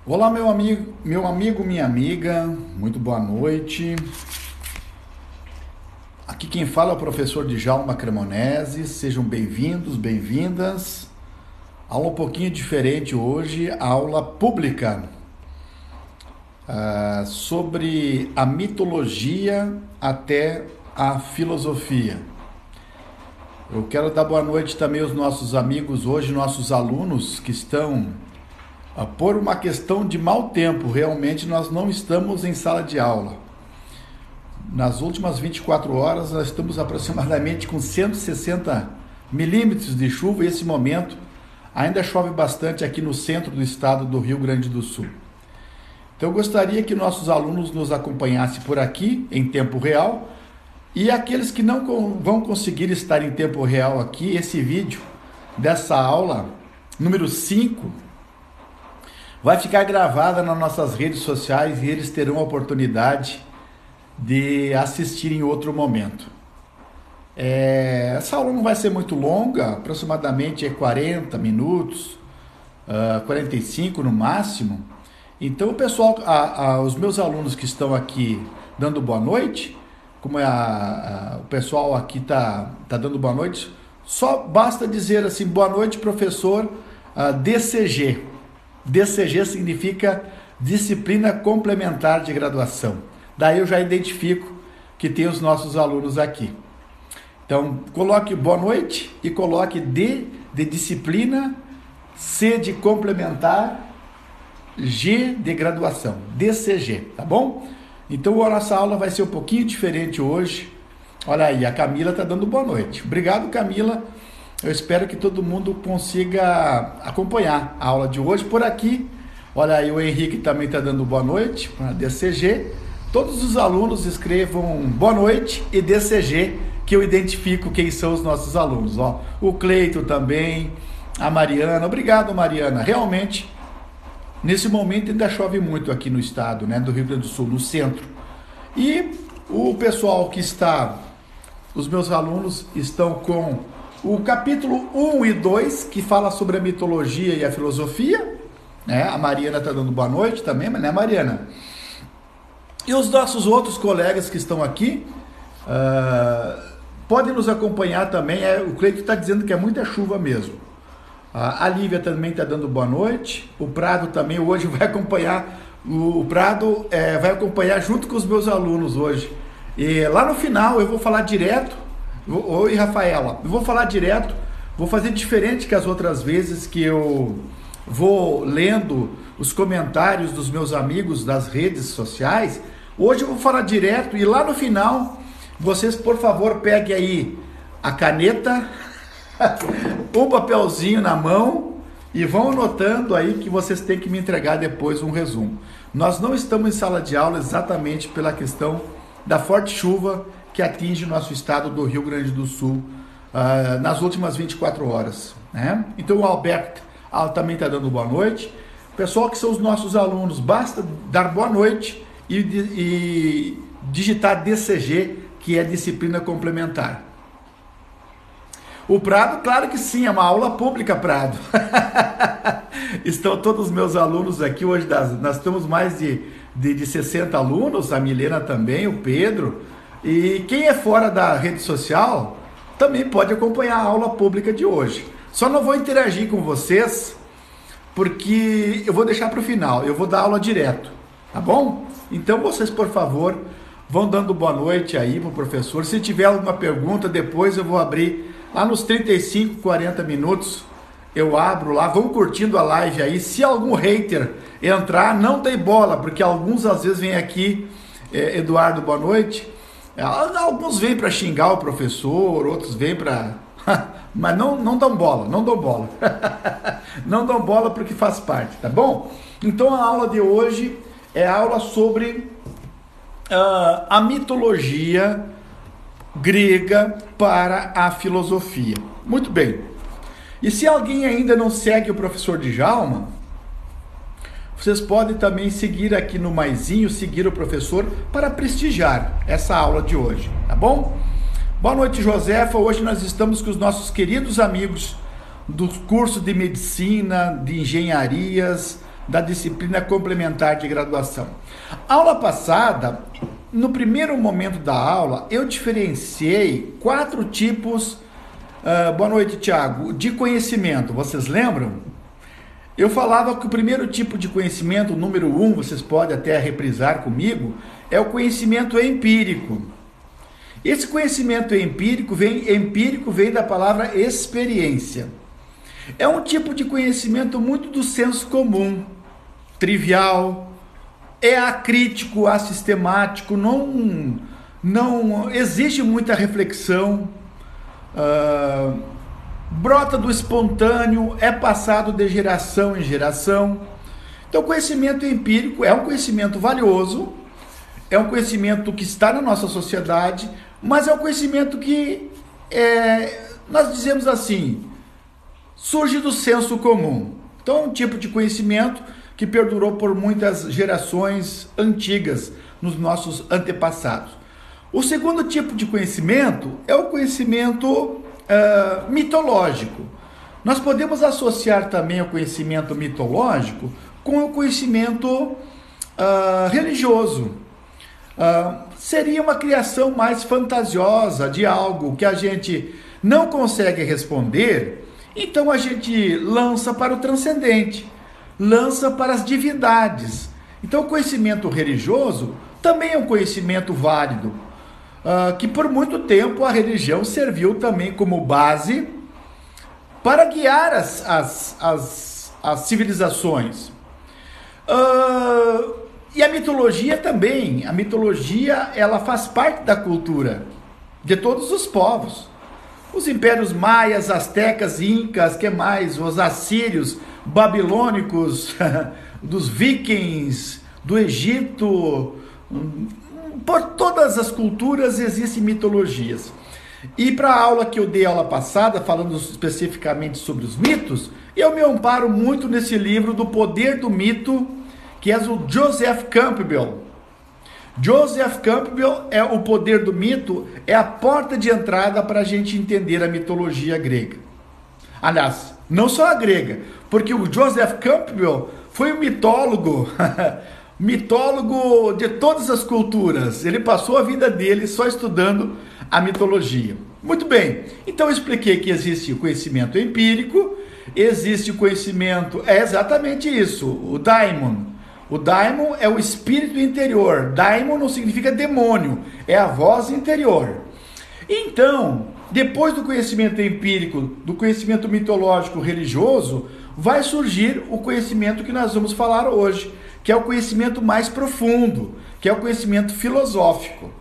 Olá, minha amiga, muito boa noite. Aqui quem fala é o professor Djalma Cremonese. Sejam bem-vindos, bem-vindas. Aula um pouquinho diferente hoje, aula pública, sobre a mitologia até a filosofia. Eu quero dar boa noite também aos nossos amigos hoje, nossos alunos que estão por uma questão de mau tempo. Realmente nós não estamos em sala de aula. Nas últimas 24 horas nós estamos aproximadamente com 160 milímetros de chuva e esse momento ainda chove bastante aqui no centro do estado do Rio Grande do Sul. Então eu gostaria que nossos alunos nos acompanhassem por aqui em tempo real, e aqueles que não vão conseguir estar em tempo real aqui, esse vídeo dessa aula número 5 vai ficar gravada nas nossas redes sociais e eles terão a oportunidade de assistir em outro momento. Essa aula não vai ser muito longa, aproximadamente 40 minutos, 45 no máximo. Então o pessoal, os meus alunos que estão aqui dando boa noite, como o pessoal aqui tá dando boa noite, só basta dizer assim: boa noite, professor DCG. DCG significa Disciplina Complementar de Graduação. Daí eu já identifico que tem os nossos alunos aqui. Então, coloque boa noite e coloque D de disciplina, C de complementar, G de graduação, DCG, tá bom? Então a nossa aula vai ser um pouquinho diferente hoje. Olha aí, a Camila está dando boa noite. Obrigado, Camila. Eu espero que todo mundo consiga acompanhar a aula de hoje por aqui. Olha aí, o Henrique também está dando boa noite para a DCG. Todos os alunos escrevam boa noite e DCG, que eu identifico quem são os nossos alunos. Ó, o Cleito também, a Mariana. Obrigado, Mariana. Realmente, nesse momento ainda chove muito aqui no estado, né, do Rio Grande do Sul, no centro. E o pessoal que está, os meus alunos estão com o capítulo 1 e 2, que fala sobre a mitologia e a filosofia, né? A Mariana está dando boa noite também, né, Mariana? E os nossos outros colegas que estão aqui podem nos acompanhar também. O Cleito está dizendo que é muita chuva mesmo. A Lívia também está dando boa noite. O Prado também hoje vai acompanhar. O Prado vai acompanhar junto com os meus alunos hoje. E lá no final eu vou falar direto. Oi, Rafaela. Eu vou falar direto. Vou fazer diferente que as outras vezes, que eu vou lendo os comentários dos meus amigos das redes sociais. Hoje eu vou falar direto e lá no final vocês, por favor, peguem aí a caneta, um papelzinho na mão e vão anotando aí que vocês têm que me entregar depois um resumo. Nós não estamos em sala de aula exatamente pela questão da forte chuva que atinge o nosso estado do Rio Grande do Sul nas últimas 24 horas. Né? Então o Alberto também está dando boa noite. Pessoal que são os nossos alunos, basta dar boa noite e digitar DCG, que é Disciplina Complementar. O Prado, claro que sim, é uma aula pública, Prado. Estão todos os meus alunos aqui hoje, nós temos mais de 60 alunos, a Milena também, o Pedro. E quem é fora da rede social também pode acompanhar a aula pública de hoje. Só não vou interagir com vocês, porque eu vou deixar para o final, eu vou dar aula direto, tá bom? Então vocês, por favor, vão dando boa noite aí pro professor. Se tiver alguma pergunta, depois eu vou abrir lá nos 35, 40 minutos, eu abro lá, vão curtindo a live aí. Se algum hater entrar, não tem bola, porque alguns às vezes vêm aqui, Eduardo, boa noite. Alguns vêm para xingar o professor, outros vêm para... Mas não dão bola, não dão bola. Não dão bola porque faz parte, tá bom? Então a aula de hoje é a aula sobre a mitologia grega para a filosofia. Muito bem. E se alguém ainda não segue o professor Djalma, vocês podem também seguir aqui no maisinho, seguir o professor para prestigiar essa aula de hoje, tá bom? Boa noite, Josefa. Hoje nós estamos com os nossos queridos amigos do curso de medicina, de engenharias, da disciplina complementar de graduação. Aula passada, no primeiro momento da aula, eu diferenciei 4 tipos, boa noite, Tiago, de conhecimento. Vocês lembram? Eu falava que o primeiro tipo de conhecimento, o número 1, vocês podem até reprisar comigo, é o conhecimento empírico. Esse conhecimento empírico vem da palavra experiência. É um tipo de conhecimento muito do senso comum, trivial, é acrítico, assistemático, não exige muita reflexão, brota do espontâneo, é passado de geração em geração. Então, o conhecimento empírico é um conhecimento valioso, é um conhecimento que está na nossa sociedade, mas é um conhecimento que, nós dizemos assim, surge do senso comum. Então, é um tipo de conhecimento que perdurou por muitas gerações antigas nos nossos antepassados. O segundo tipo de conhecimento é o conhecimento mitológico. Nós podemos associar também o conhecimento mitológico com o conhecimento religioso. Seria uma criação mais fantasiosa de algo que a gente não consegue responder, então a gente lança para o transcendente, lança para as divindades. Então o conhecimento religioso também é um conhecimento válido, que por muito tempo a religião serviu também como base para guiar as civilizações. E a mitologia também. A mitologia, ela faz parte da cultura de todos os povos. Os impérios maias, astecas, incas, que mais? Os assírios, babilônicos, dos vikings, do Egito. Por todas as culturas existem mitologias. E para a aula que eu dei aula passada, falando especificamente sobre os mitos, eu me amparo muito nesse livro do Poder do Mito, que é o Joseph Campbell. Joseph Campbell é o Poder do Mito, é a porta de entrada para a gente entender a mitologia grega. Aliás, não só a grega, porque o Joseph Campbell foi um mitólogo, mitólogo de todas as culturas. Ele passou a vida dele só estudando a mitologia. Muito bem, então eu expliquei que existe o conhecimento empírico, existe o conhecimento, é exatamente isso, o daimon. O daimon é o espírito interior. Daimon não significa demônio, é a voz interior. Então, depois do conhecimento empírico, do conhecimento mitológico religioso, vai surgir o conhecimento que nós vamos falar hoje, que é o conhecimento mais profundo, que é o conhecimento filosófico.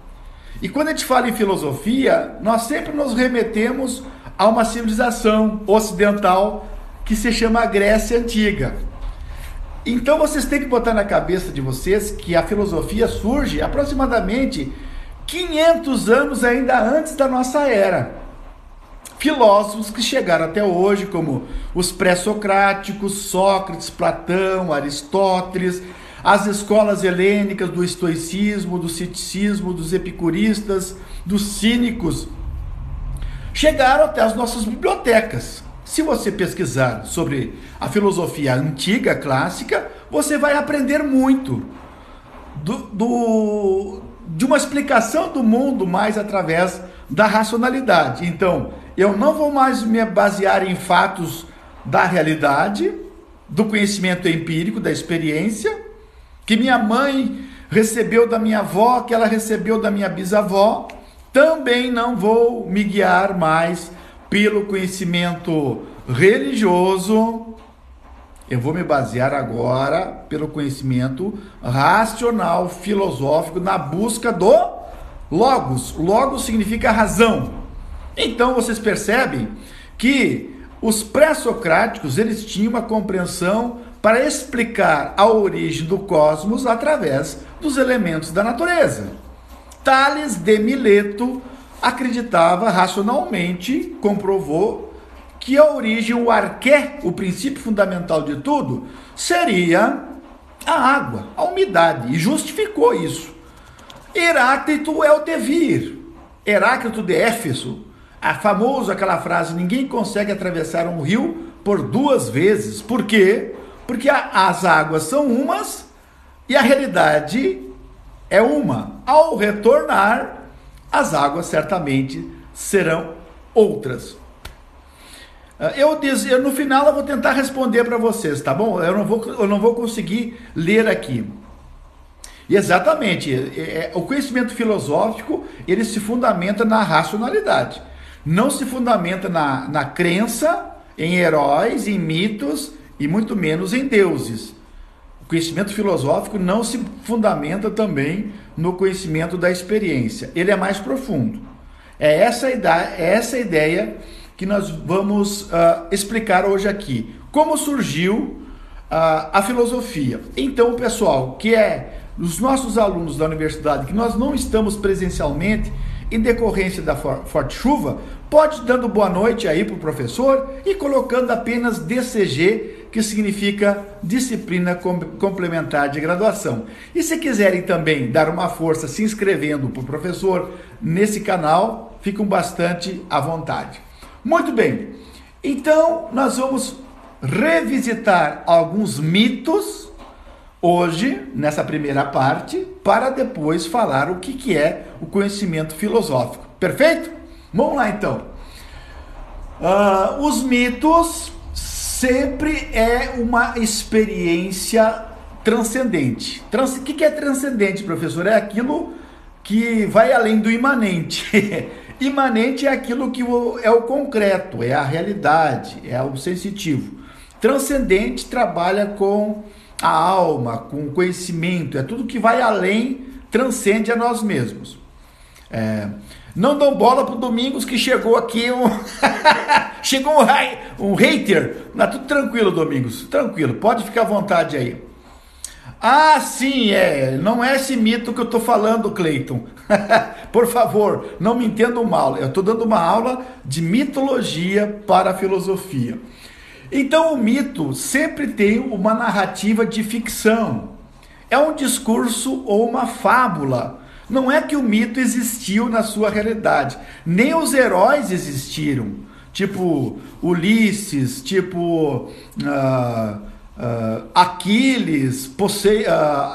E quando a gente fala em filosofia, nós sempre nos remetemos a uma civilização ocidental que se chama Grécia Antiga. Então vocês têm que botar na cabeça de vocês que a filosofia surge aproximadamente 500 anos ainda antes da nossa era. Filósofos que chegaram até hoje, como os pré-socráticos, Sócrates, Platão, Aristóteles, as escolas helênicas do estoicismo, do ceticismo, dos epicuristas, dos cínicos, chegaram até as nossas bibliotecas. Se você pesquisar sobre a filosofia antiga, clássica, você vai aprender muito de uma explicação do mundo mais através da racionalidade. Então, eu não vou mais me basear em fatos da realidade, do conhecimento empírico, da experiência, que minha mãe recebeu da minha avó, que ela recebeu da minha bisavó. Também não vou me guiar mais pelo conhecimento religioso. Eu vou me basear agora pelo conhecimento racional, filosófico, na busca do logos. Logos significa razão. Então vocês percebem que os pré-socráticos, eles tinham uma compreensão para explicar a origem do cosmos através dos elementos da natureza. Tales de Mileto acreditava racionalmente, comprovou que a origem, o arqué, o princípio fundamental de tudo, seria a água, a umidade, e justificou isso. Heráclito é o devir. Heráclito de Éfeso, aquela frase, ninguém consegue atravessar um rio por 2 vezes. Por quê? Porque as águas são umas e a realidade é uma. Ao retornar, as águas certamente serão outras. No final eu vou tentar responder para vocês, tá bom? Eu não vou conseguir ler aqui. E exatamente, o conhecimento filosófico, ele se fundamenta na racionalidade. Não se fundamenta na crença em heróis, em mitos e muito menos em deuses. O conhecimento filosófico não se fundamenta também no conhecimento da experiência. Ele é mais profundo. É essa a ideia que nós vamos explicar hoje aqui. Como surgiu a filosofia. Então, pessoal, os nossos alunos da universidade, que nós não estamos presencialmente, em decorrência da forte chuva, pode ir dando boa noite aí para o professor e colocando apenas DCG, que significa Disciplina Complementar de Graduação. E se quiserem também dar uma força se inscrevendo para o professor nesse canal, ficam bastante à vontade. Muito bem, então nós vamos revisitar alguns mitos hoje, nessa primeira parte, para depois falar o que é o conhecimento filosófico. Perfeito? Vamos lá então. Os mitos sempre é uma experiência transcendente. O que é transcendente, professor? É aquilo que vai além do imanente. Imanente é aquilo que é o concreto, é a realidade, é o sensitivo. Transcendente trabalha com a alma, com o conhecimento, é tudo que vai além, transcende a nós mesmos. Não dão bola pro Domingos, que chegou aqui chegou um hater. Não, tudo tranquilo, Domingos, tranquilo, pode ficar à vontade aí. Ah, sim, não é esse mito que eu estou falando, Cleiton. Por favor, não me entendam mal, eu estou dando uma aula de mitologia para a filosofia. Então o mito sempre tem uma narrativa de ficção, é um discurso ou uma fábula. Não é que o mito existiu na sua realidade, nem os heróis existiram, tipo Ulisses, tipo Aquiles,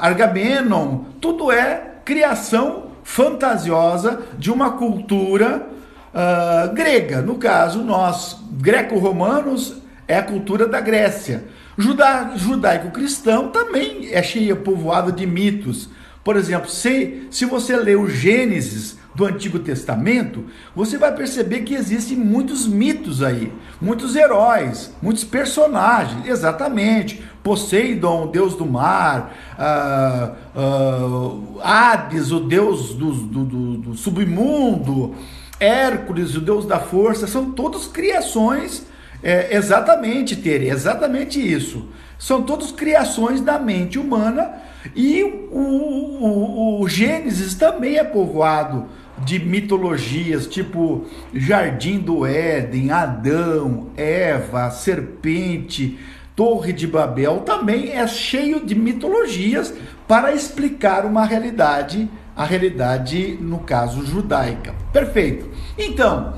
Agamemnon, tudo é criação fantasiosa de uma cultura grega. No caso, nós, greco-romanos, é a cultura da Grécia. Judaico-cristão também é cheio, povoado de mitos. Por exemplo, se você ler o Gênesis do Antigo Testamento, você vai perceber que existem muitos mitos aí, muitos heróis, muitos personagens, exatamente. Poseidon, o deus do mar, Hades, o deus do submundo, Hércules, o deus da força, são todas criações. Exatamente isso. São todas criações da mente humana, e o Gênesis também é povoado de mitologias, tipo Jardim do Éden, Adão, Eva, serpente, Torre de Babel, também é cheio de mitologias para explicar uma realidade, a realidade, no caso, judaica. Perfeito. Então,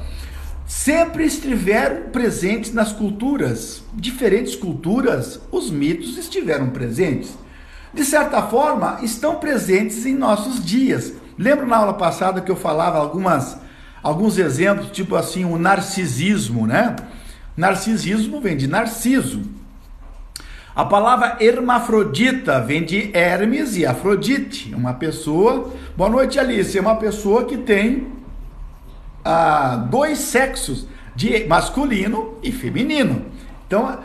sempre estiveram presentes nas culturas, diferentes culturas, os mitos estiveram presentes. De certa forma, estão presentes em nossos dias. Lembra na aula passada que eu falava alguns exemplos, tipo assim, o narcisismo, né? Narcisismo vem de Narciso. A palavra hermafrodita vem de Hermes e Afrodite, uma pessoa... Boa noite, Alice. É uma pessoa que tem dois sexos, de masculino e feminino. Então,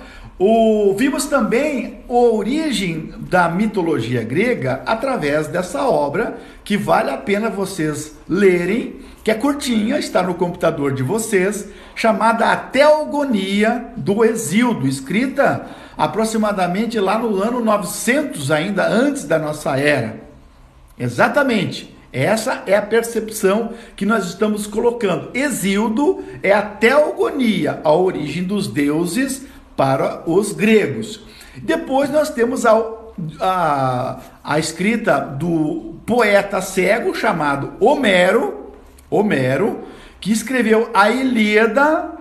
vimos também a origem da mitologia grega através dessa obra, que vale a pena vocês lerem, que é curtinha, está no computador de vocês, chamada A Teogonia do Hesíodo, escrita aproximadamente lá no ano 900, ainda antes da nossa era. Exatamente. Essa é a percepção que nós estamos colocando. Hesíodo é a teogonia, a origem dos deuses para os gregos. Depois nós temos a escrita do poeta cego chamado Homero, que escreveu a Ilíada,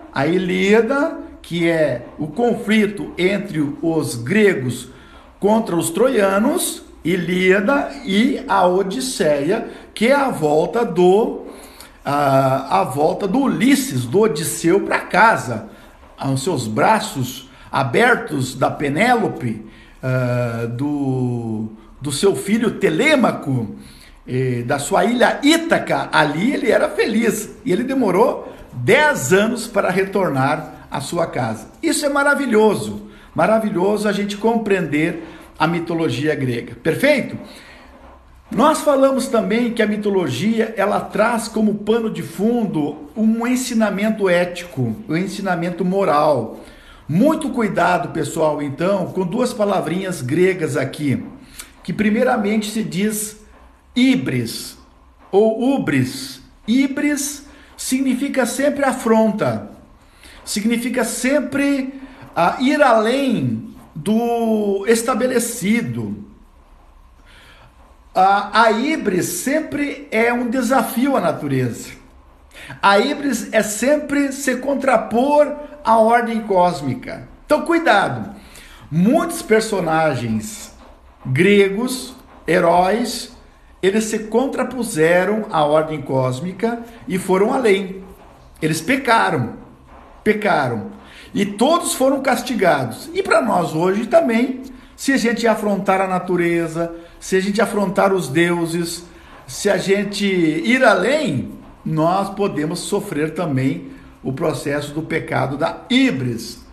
que é o conflito entre os gregos contra os troianos, Ilíada, e a Odisseia, que é a volta do Ulisses, do Odisseu para casa, aos seus braços abertos da Penélope, do seu filho Telêmaco, da sua ilha Ítaca. Ali ele era feliz e ele demorou 10 anos para retornar à sua casa. Isso é maravilhoso, maravilhoso a gente compreender a mitologia grega, perfeito? Nós falamos também que a mitologia, ela traz como pano de fundo um ensinamento ético, um ensinamento moral. Muito cuidado, pessoal, então, com duas palavrinhas gregas aqui, que primeiramente se diz híbris ou ubris. Híbris significa sempre afronta, significa sempre ir além do estabelecido. A híbris sempre é um desafio à natureza. A híbris é sempre se contrapor à ordem cósmica. Então, cuidado. Muitos personagens gregos, heróis, eles se contrapuseram à ordem cósmica e foram além. Eles pecaram. E todos foram castigados. E para nós hoje também, se a gente afrontar a natureza, se a gente afrontar os deuses, se a gente ir além, nós podemos sofrer também o processo do pecado da híbris.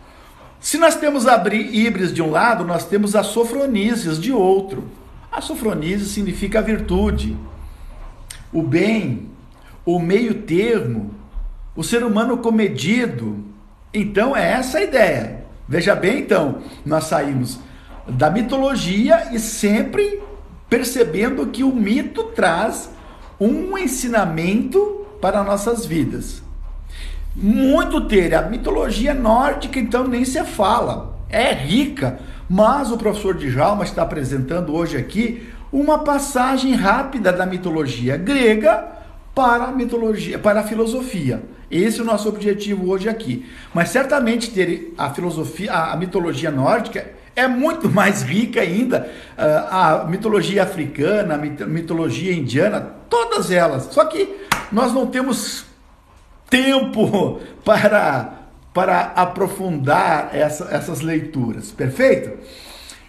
Se nós temos a híbris de um lado, nós temos a sofronísis de outro. A sofronísis significa a virtude, o bem, o meio termo, o ser humano comedido. Então é essa a ideia. Veja bem, então, nós saímos da mitologia e sempre percebendo que o mito traz um ensinamento para nossas vidas. Muito ter, a mitologia nórdica então nem se fala, é rica, mas o professor Djalma está apresentando hoje aqui uma passagem rápida da mitologia grega para a mitologia, para a filosofia. Esse é o nosso objetivo hoje aqui. Mas certamente ter a filosofia, a mitologia nórdica é muito mais rica ainda, a mitologia africana, a mitologia indiana, todas elas. Só que nós não temos tempo para aprofundar essas leituras, perfeito?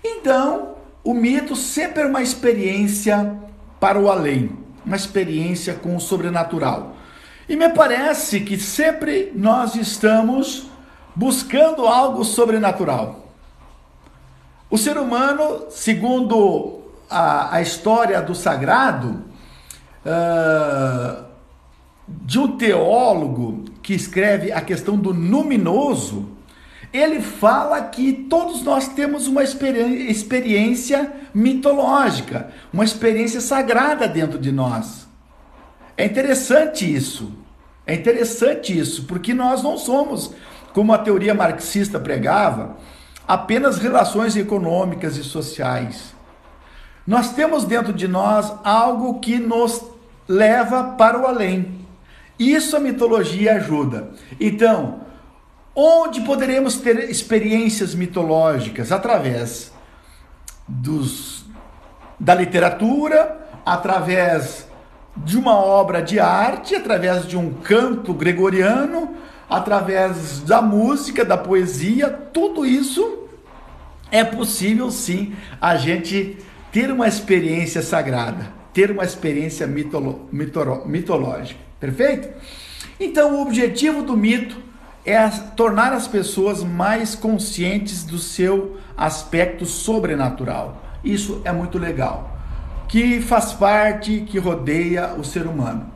Então, o mito sempre é uma experiência para o além, uma experiência com o sobrenatural. E me parece que sempre nós estamos buscando algo sobrenatural. O ser humano, segundo a história do sagrado, de um teólogo que escreve a questão do luminoso, ele fala que todos nós temos uma experiência mitológica, uma experiência sagrada dentro de nós. É interessante isso, porque nós não somos, como a teoria marxista pregava, apenas relações econômicas e sociais. Nós temos dentro de nós algo que nos leva para o além. Isso a mitologia ajuda. Então, onde poderemos ter experiências mitológicas? Através da literatura, através de uma obra de arte, através de um canto gregoriano, através da música, da poesia. Tudo isso é possível sim a gente ter uma experiência sagrada, ter uma experiência mitológica, perfeito? Então o objetivo do mito é tornar as pessoas mais conscientes do seu aspecto sobrenatural. Isso é muito legal, que faz parte, que rodeia o ser humano.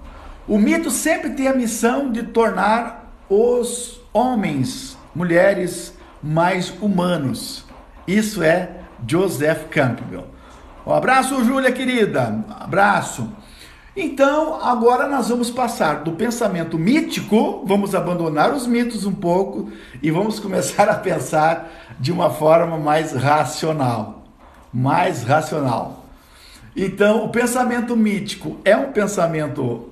O mito sempre tem a missão de tornar os homens, mulheres mais humanos. Isso é Joseph Campbell. Um abraço, Júlia querida. Abraço. Então, agora nós vamos passar do pensamento mítico, vamos abandonar os mitos um pouco e vamos começar a pensar de uma forma mais racional. Então, o pensamento mítico é um pensamento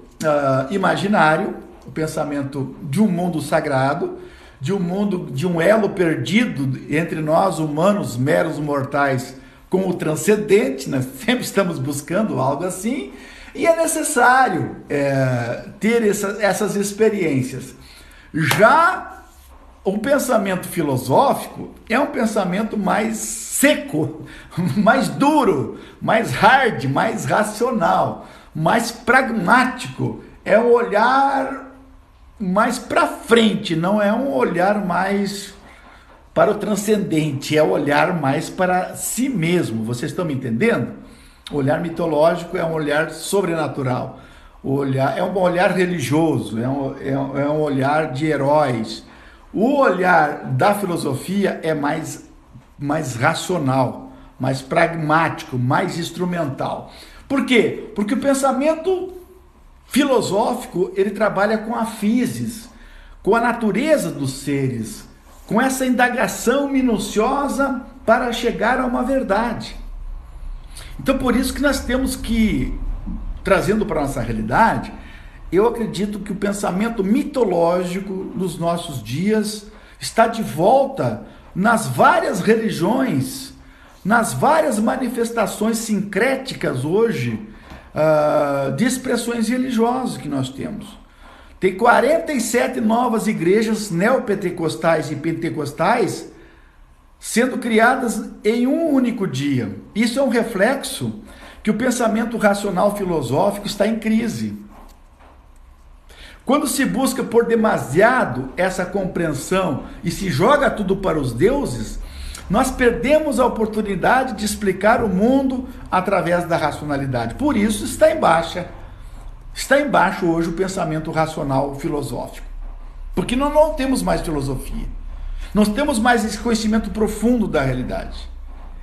imaginário, o pensamento de um mundo sagrado, de um mundo, de um elo perdido entre nós, humanos, meros mortais, com o transcendente. Nós sempre estamos buscando algo assim, e é necessário ter essas experiências. Já o pensamento filosófico é um pensamento mais seco, mais duro, mais hard, mais racional, mais pragmático. É um olhar mais para frente, não é um olhar mais para o transcendente, é um olhar mais para si mesmo. Vocês estão me entendendo? O olhar mitológico é um olhar sobrenatural. É um olhar religioso, é um olhar de heróis. O olhar da filosofia é mais racional, mais pragmático, mais instrumental. Por quê? Porque o pensamento filosófico, ele trabalha com a physis, com a natureza dos seres, com essa indagação minuciosa para chegar a uma verdade. Então, por isso que nós temos que, trazendo para a nossa realidade, eu acredito que o pensamento mitológico nos nossos dias está de volta nas várias religiões, nas várias manifestações sincréticas hoje, de expressões religiosas que nós temos. Tem 47 novas igrejas neopentecostais e pentecostais sendo criadas em um único dia. Isso é um reflexo que o pensamento racional filosófico está em crise. Quando se busca por demasiado essa compreensão e se joga tudo para os deuses, nós perdemos a oportunidade de explicar o mundo através da racionalidade. Por isso está em baixo hoje o pensamento racional filosófico. Porque nós não temos mais filosofia. Nós temos mais esse conhecimento profundo da realidade.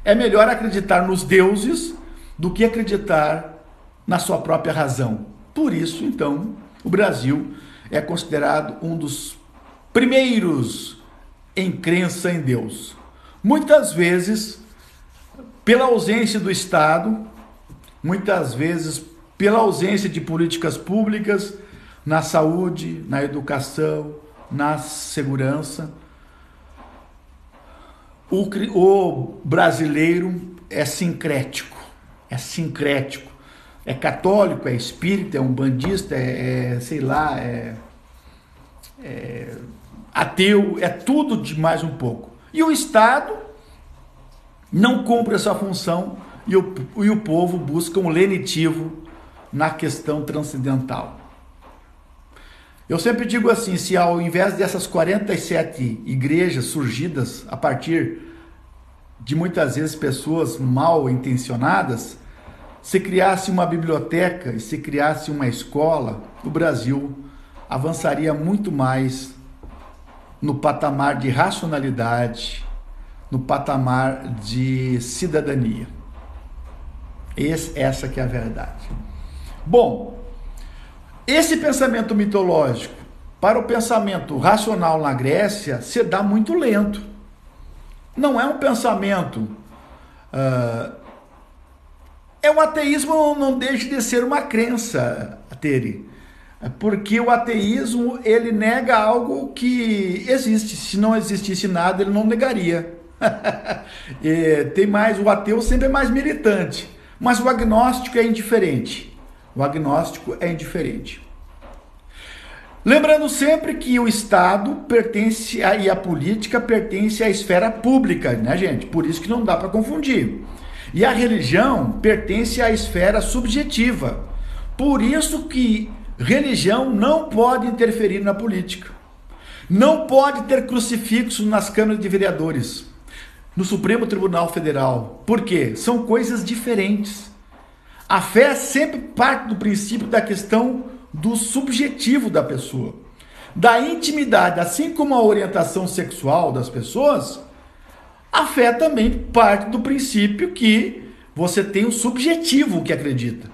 É melhor acreditar nos deuses do que acreditar na sua própria razão. Por isso, então, o Brasil é considerado um dos primeiros em crença em Deus. Muitas vezes, pela ausência do Estado, muitas vezes pela ausência de políticas públicas na saúde, na educação, na segurança. O brasileiro é sincrético, é católico, é espírita, é umbandista, é ateu, é tudo de mais um pouco. E o Estado não cumpre essa função e o povo busca um lenitivo na questão transcendental. Eu sempre digo assim, se ao invés dessas 47 igrejas surgidas a partir de muitas vezes pessoas mal intencionadas, se criasse uma biblioteca e se criasse uma escola, o Brasil avançaria muito mais no patamar de racionalidade, no patamar de cidadania. Essa que é a verdade. Bom, esse pensamento mitológico para o pensamento racional na Grécia se dá muito lento. Não é um pensamento... o ateísmo não deixa de ser uma crença, Tere. Porque o ateísmo, ele nega algo que existe. Se não existisse nada, ele não negaria. Tem mais, o ateu sempre é mais militante. Mas o agnóstico é indiferente. Lembrando sempre que o Estado pertence e a política pertence à esfera pública, né, gente? Por isso que não dá para confundir. E a religião pertence à esfera subjetiva. Por isso que religião não pode interferir na política. Não pode ter crucifixo nas câmaras de vereadores, no Supremo Tribunal Federal. Por quê? São coisas diferentes. A fé sempre parte do princípio da questão do subjetivo da pessoa, da intimidade, assim como a orientação sexual das pessoas. A fé também parte do princípio que você tem o subjetivo que acredita.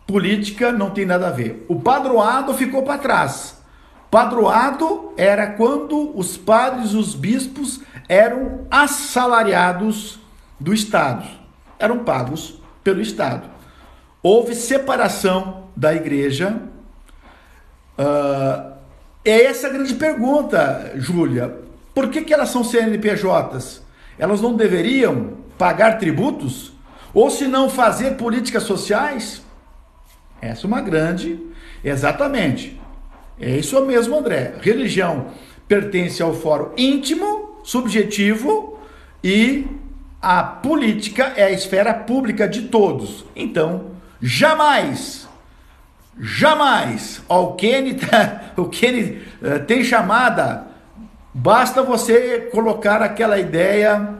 Política não tem nada a ver. O padroado ficou para trás. Padroado era quando os padres, os bispos eram assalariados do Estado. Eram pagos pelo Estado. Houve separação da igreja É essa a grande pergunta, Júlia. Por que elas são CNPJs? Elas não deveriam pagar tributos? Ou se não fazer políticas sociais? Essa é uma grande... Exatamente. É isso mesmo, André. Religião pertence ao fórum íntimo, subjetivo, e a política é a esfera pública de todos. Então, jamais, ó, o Kenny tem chamada, basta você colocar aquela ideia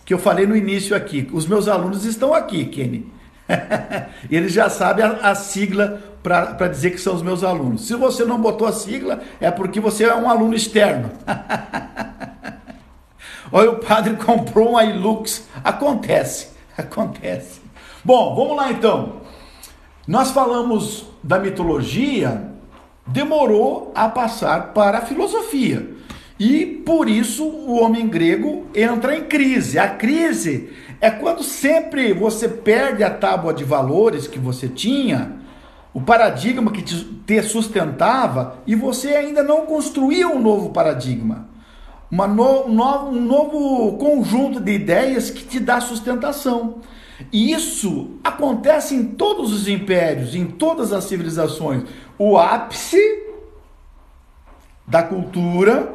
que eu falei no início aqui. Os meus alunos estão aqui, Kenny. Eles já sabem a sigla para dizer que são os meus alunos. Se você não botou a sigla, é porque você é um aluno externo. Olha, o padre comprou um Hilux. Acontece. Bom, vamos lá então. Nós falamos da mitologia, demorou a passar para a filosofia. E por isso o homem grego entra em crise. A crise é quando sempre você perde a tábua de valores que você tinha, o paradigma que te sustentava, e você ainda não construiu um novo paradigma, um novo conjunto de ideias que te dá sustentação. E isso acontece em todos os impérios, em todas as civilizações. O ápice da cultura,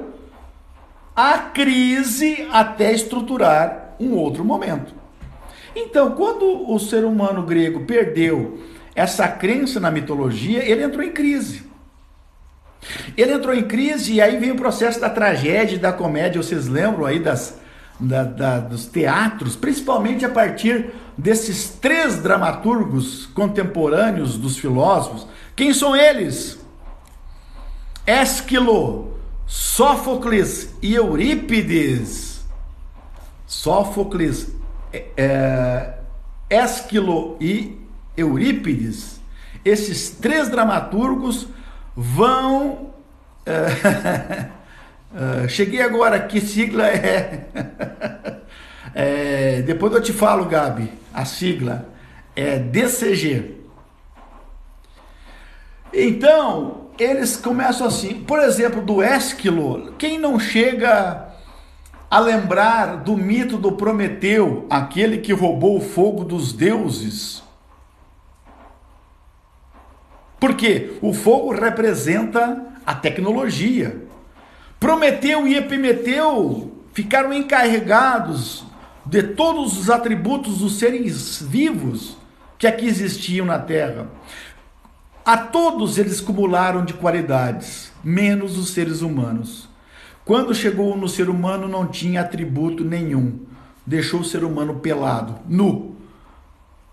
a crise até estruturar um outro momento. Então, quando o ser humano grego perdeu essa crença na mitologia, ele entrou em crise. E aí vem o processo da tragédia e da comédia. Vocês lembram aí dos teatros, principalmente a partir desses 3 dramaturgos contemporâneos dos filósofos. Quem são eles? Ésquilo, Sófocles e Eurípides. Sófocles, Ésquilo e Eurípides, esses 3 dramaturgos vão... cheguei agora, que sigla depois eu te falo, Gabi, a sigla é DCG. Então, eles começam assim, por exemplo, do Ésquilo. Quem não chega a lembrar do mito do Prometeu, aquele que roubou o fogo dos deuses? Porque o fogo representa a tecnologia. Prometeu e Epimeteu ficaram encarregados de todos os atributos dos seres vivos que aqui existiam na Terra. A todos eles cumularam de qualidades, menos os seres humanos. Quando chegou no ser humano, não tinha atributo nenhum. Deixou o ser humano pelado, nu.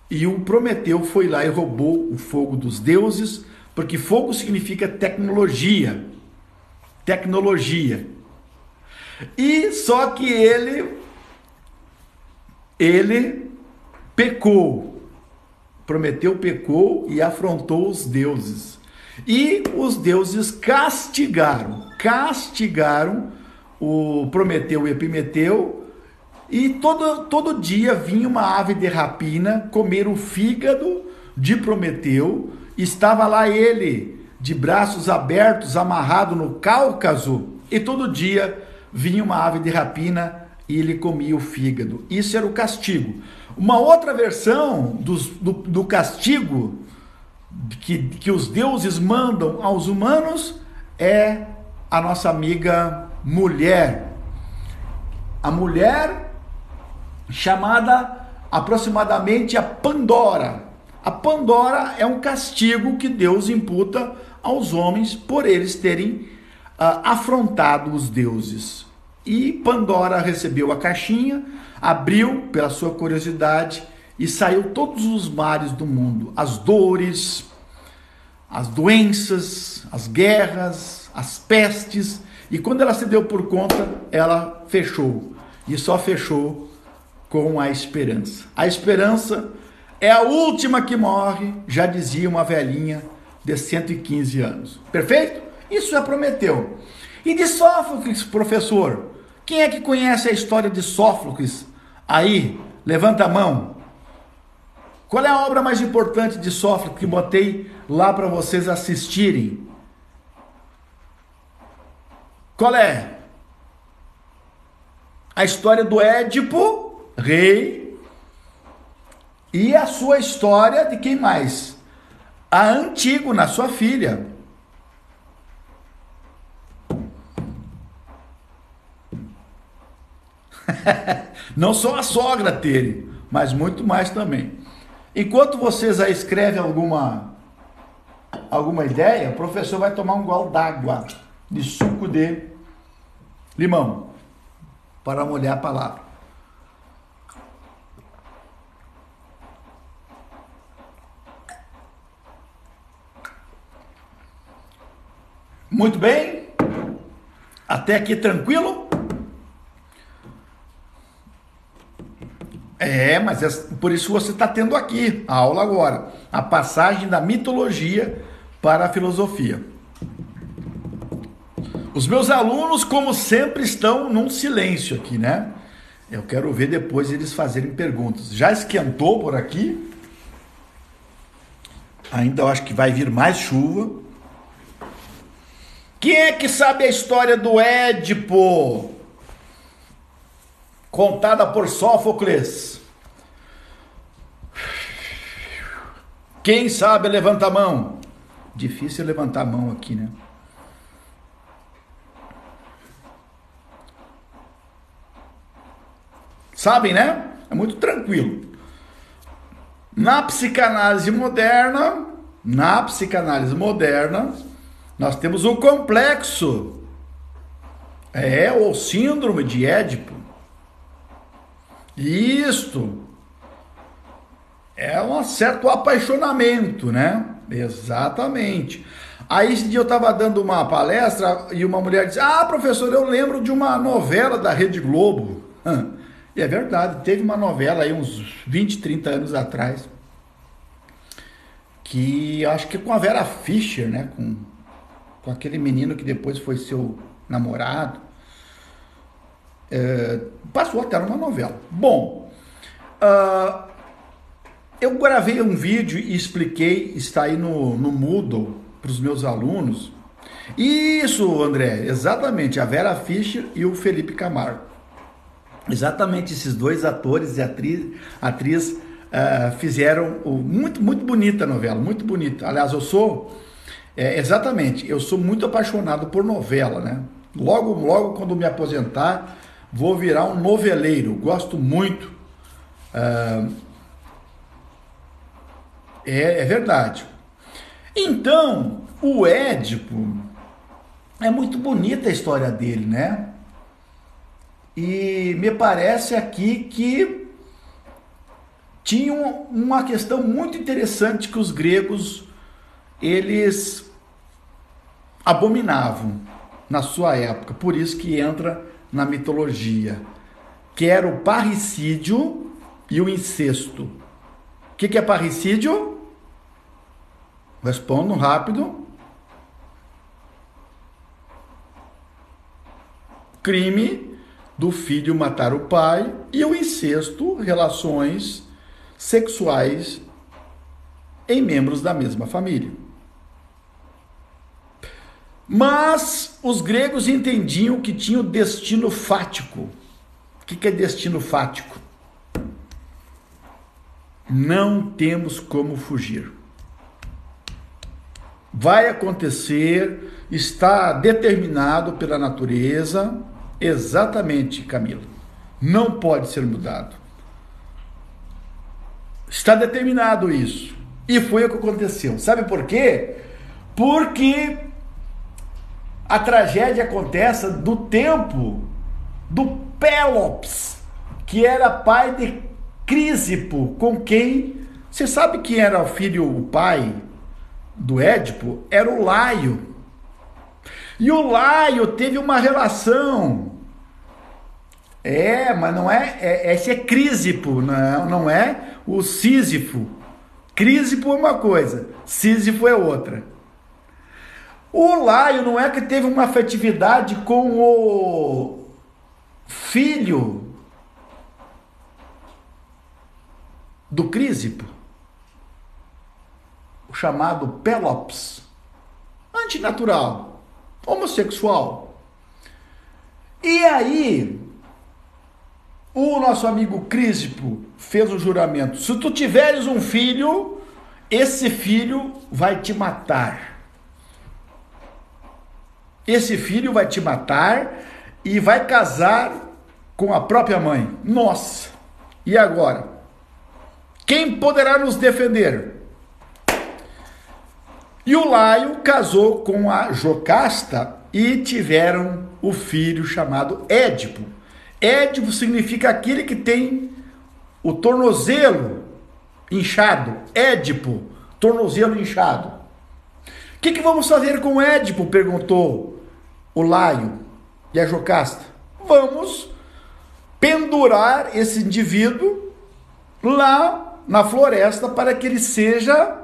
E o Prometeu foi lá e roubou o fogo dos deuses, porque fogo significa tecnologia. Tecnologia. E só que ele pecou. Prometeu pecou e afrontou os deuses. E os deuses castigaram o Prometeu e Epimeteu, e todo dia vinha uma ave de rapina comer o fígado de Prometeu. Estava lá ele, de braços abertos, amarrado no Cáucaso, e todo dia vinha uma ave de rapina e ele comia o fígado. Isso era o castigo. Uma outra versão do castigo que os deuses mandam aos humanos é a nossa amiga mulher. A mulher chamada aproximadamente a Pandora. A Pandora é um castigo que Deus imputa aos homens por eles terem afrontado os deuses. E Pandora recebeu a caixinha, abriu pela sua curiosidade e saiu todos os males do mundo, as dores, as doenças, as guerras, as pestes. E quando ela se deu por conta, ela fechou, e só fechou com a esperança. A esperança é a última que morre, já dizia uma velhinha de 115 anos. Perfeito? Isso é Prometeu. E de Sófocles, professor? Quem é que conhece a história de Sófocles? Aí, levanta a mão. Qual é a obra mais importante de Sófocles que botei lá para vocês assistirem? Qual é? A história do Édipo, rei, e a sua história de quem mais? A Antígona, sua filha. Não só a sogra dele, mas muito mais também. Enquanto vocês aí escrevem alguma ideia, o professor vai tomar um gole d'água de suco de limão para molhar a palavra. Muito bem? Até aqui tranquilo? Mas por isso você está tendo aqui a aula agora, a passagem da mitologia para a filosofia. Os meus alunos, como sempre, estão num silêncio aqui, né? Eu quero ver depois eles fazerem perguntas. Já esquentou por aqui? Ainda eu acho que vai vir mais chuva. Quem é que sabe a história do Édipo? Contada por Sófocles. Quem sabe, levanta a mão. Difícil levantar a mão aqui, né? Sabem, né? É muito tranquilo. Na psicanálise moderna, nós temos o complexo. O síndrome de Édipo. Isto é um certo apaixonamento, né? Exatamente. Aí esse dia eu estava dando uma palestra e uma mulher disse: professor, eu lembro de uma novela da Rede Globo. E é verdade, teve uma novela aí uns 20, 30 anos atrás, que acho que com a Vera Fischer, né? Com aquele menino que depois foi seu namorado. Passou até numa novela. Bom, eu gravei um vídeo e expliquei, está aí no Moodle para os meus alunos. Isso, André, exatamente, a Vera Fischer e o Felipe Camargo. Exatamente esses dois atores e atriz fizeram muito bonita a novela, muito bonita. Aliás, eu sou muito apaixonado por novela, né? Logo quando me aposentar, vou virar um noveleiro, gosto muito. É verdade. Então, o Édipo, é muito bonita a história dele, né? E me parece aqui que tinha uma questão muito interessante que os gregos, eles abominavam na sua época, por isso que entra na mitologia, que era o parricídio e o incesto. O que é parricídio? Respondam rápido. Crime do filho matar o pai, e o incesto, relações sexuais em membros da mesma família. Mas os gregos entendiam que tinha o destino fático. O que é destino fático? Não temos como fugir. Vai acontecer, está determinado pela natureza. Exatamente, Camila. Não pode ser mudado. Está determinado isso. E foi o que aconteceu. Sabe por quê? Porque a tragédia acontece do tempo do Pélops, que era pai de Crísipo, com quem... Você sabe quem era o pai do Édipo? Era o Laio. E o Laio teve uma relação. Mas não é. Esse é Crísipo, não é o Sísifo. Crísipo é uma coisa, Sísifo é outra. O Laio não é que teve uma afetividade com o filho do Crísipo, o chamado Pélops, antinatural, homossexual. E aí, o nosso amigo Crísipo fez o juramento: se tu tiveres um filho, esse filho vai te matar. Esse filho vai te matar e vai casar com a própria mãe. Nossa! E agora? Quem poderá nos defender? E o Laio casou com a Jocasta e tiveram o filho chamado Édipo. Édipo significa aquele que tem o tornozelo inchado. Édipo, tornozelo inchado. O que vamos fazer com Édipo? Perguntou o Laio e a Jocasta. Vamos pendurar esse indivíduo lá na floresta para que ele seja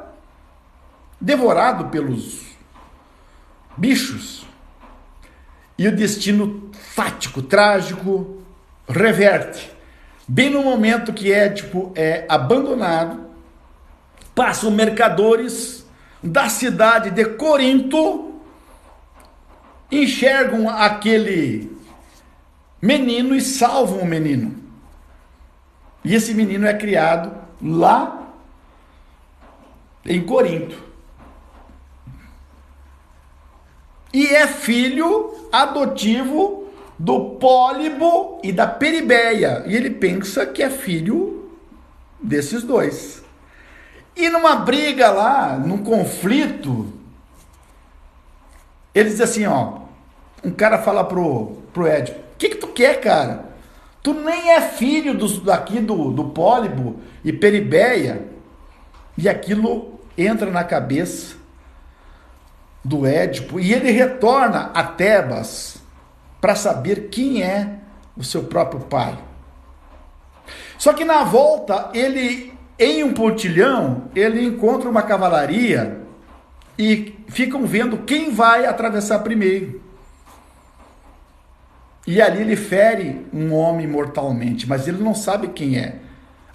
devorado pelos bichos. E o destino fático, trágico, reverte. Bem no momento que Édipo é abandonado, passam mercadores da cidade de Corinto, enxergam aquele menino e salvam o menino. E esse menino é criado lá em Corinto. E é filho adotivo do Pólibo e da Peribeia. E ele pensa que é filho desses dois. E numa briga lá, num conflito, ele diz assim, ó, um cara fala pro Édipo: o que tu quer, cara? Tu nem é filho do Pólibo e Peribeia. E aquilo entra na cabeça do Édipo e ele retorna a Tebas para saber quem é o seu próprio pai. Só que na volta, em um pontilhão, ele encontra uma cavalaria e ficam vendo quem vai atravessar primeiro. E ali ele fere um homem mortalmente, mas ele não sabe quem é.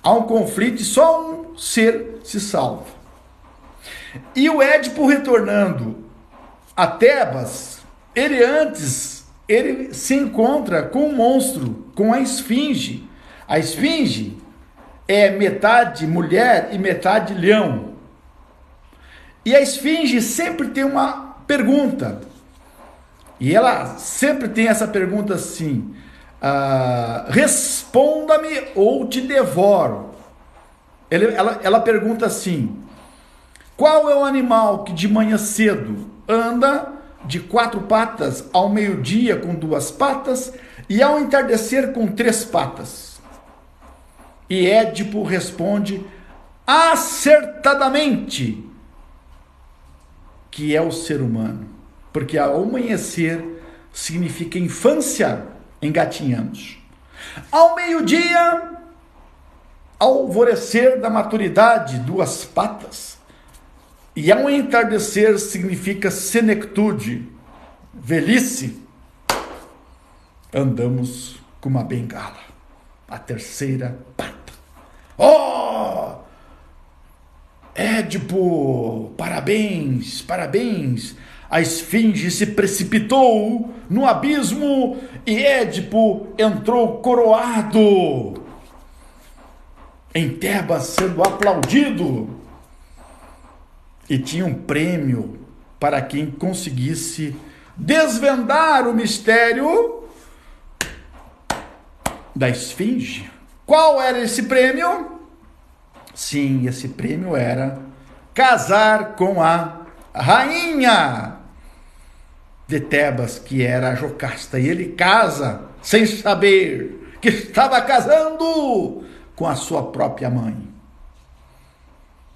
Há um conflito e só um ser se salva. E o Édipo retornando a Tebas, ele se encontra com um monstro, com a esfinge. A esfinge é metade mulher e metade leão. E a esfinge sempre tem uma pergunta. E ela sempre tem essa pergunta assim: responda-me ou te devoro. Ela pergunta assim: qual é o animal que de manhã cedo anda de 4 patas, ao meio-dia com 2 patas e ao entardecer com 3 patas? E Édipo responde acertadamente que é o ser humano, porque ao amanhecer significa infância, engatinhamos. Ao meio-dia, ao alvorecer da maturidade, 2 patas. E ao entardecer significa senectude, velhice. Andamos com uma bengala, a 3ª pata. Oh! Édipo, parabéns, parabéns. A esfinge se precipitou no abismo e Édipo entrou coroado em Tebas, sendo aplaudido. E tinha um prêmio para quem conseguisse desvendar o mistério da esfinge. Qual era esse prêmio? Sim, esse prêmio era casar com a rainha de Tebas, que era a Jocasta. E ele casa sem saber que estava casando com a sua própria mãe.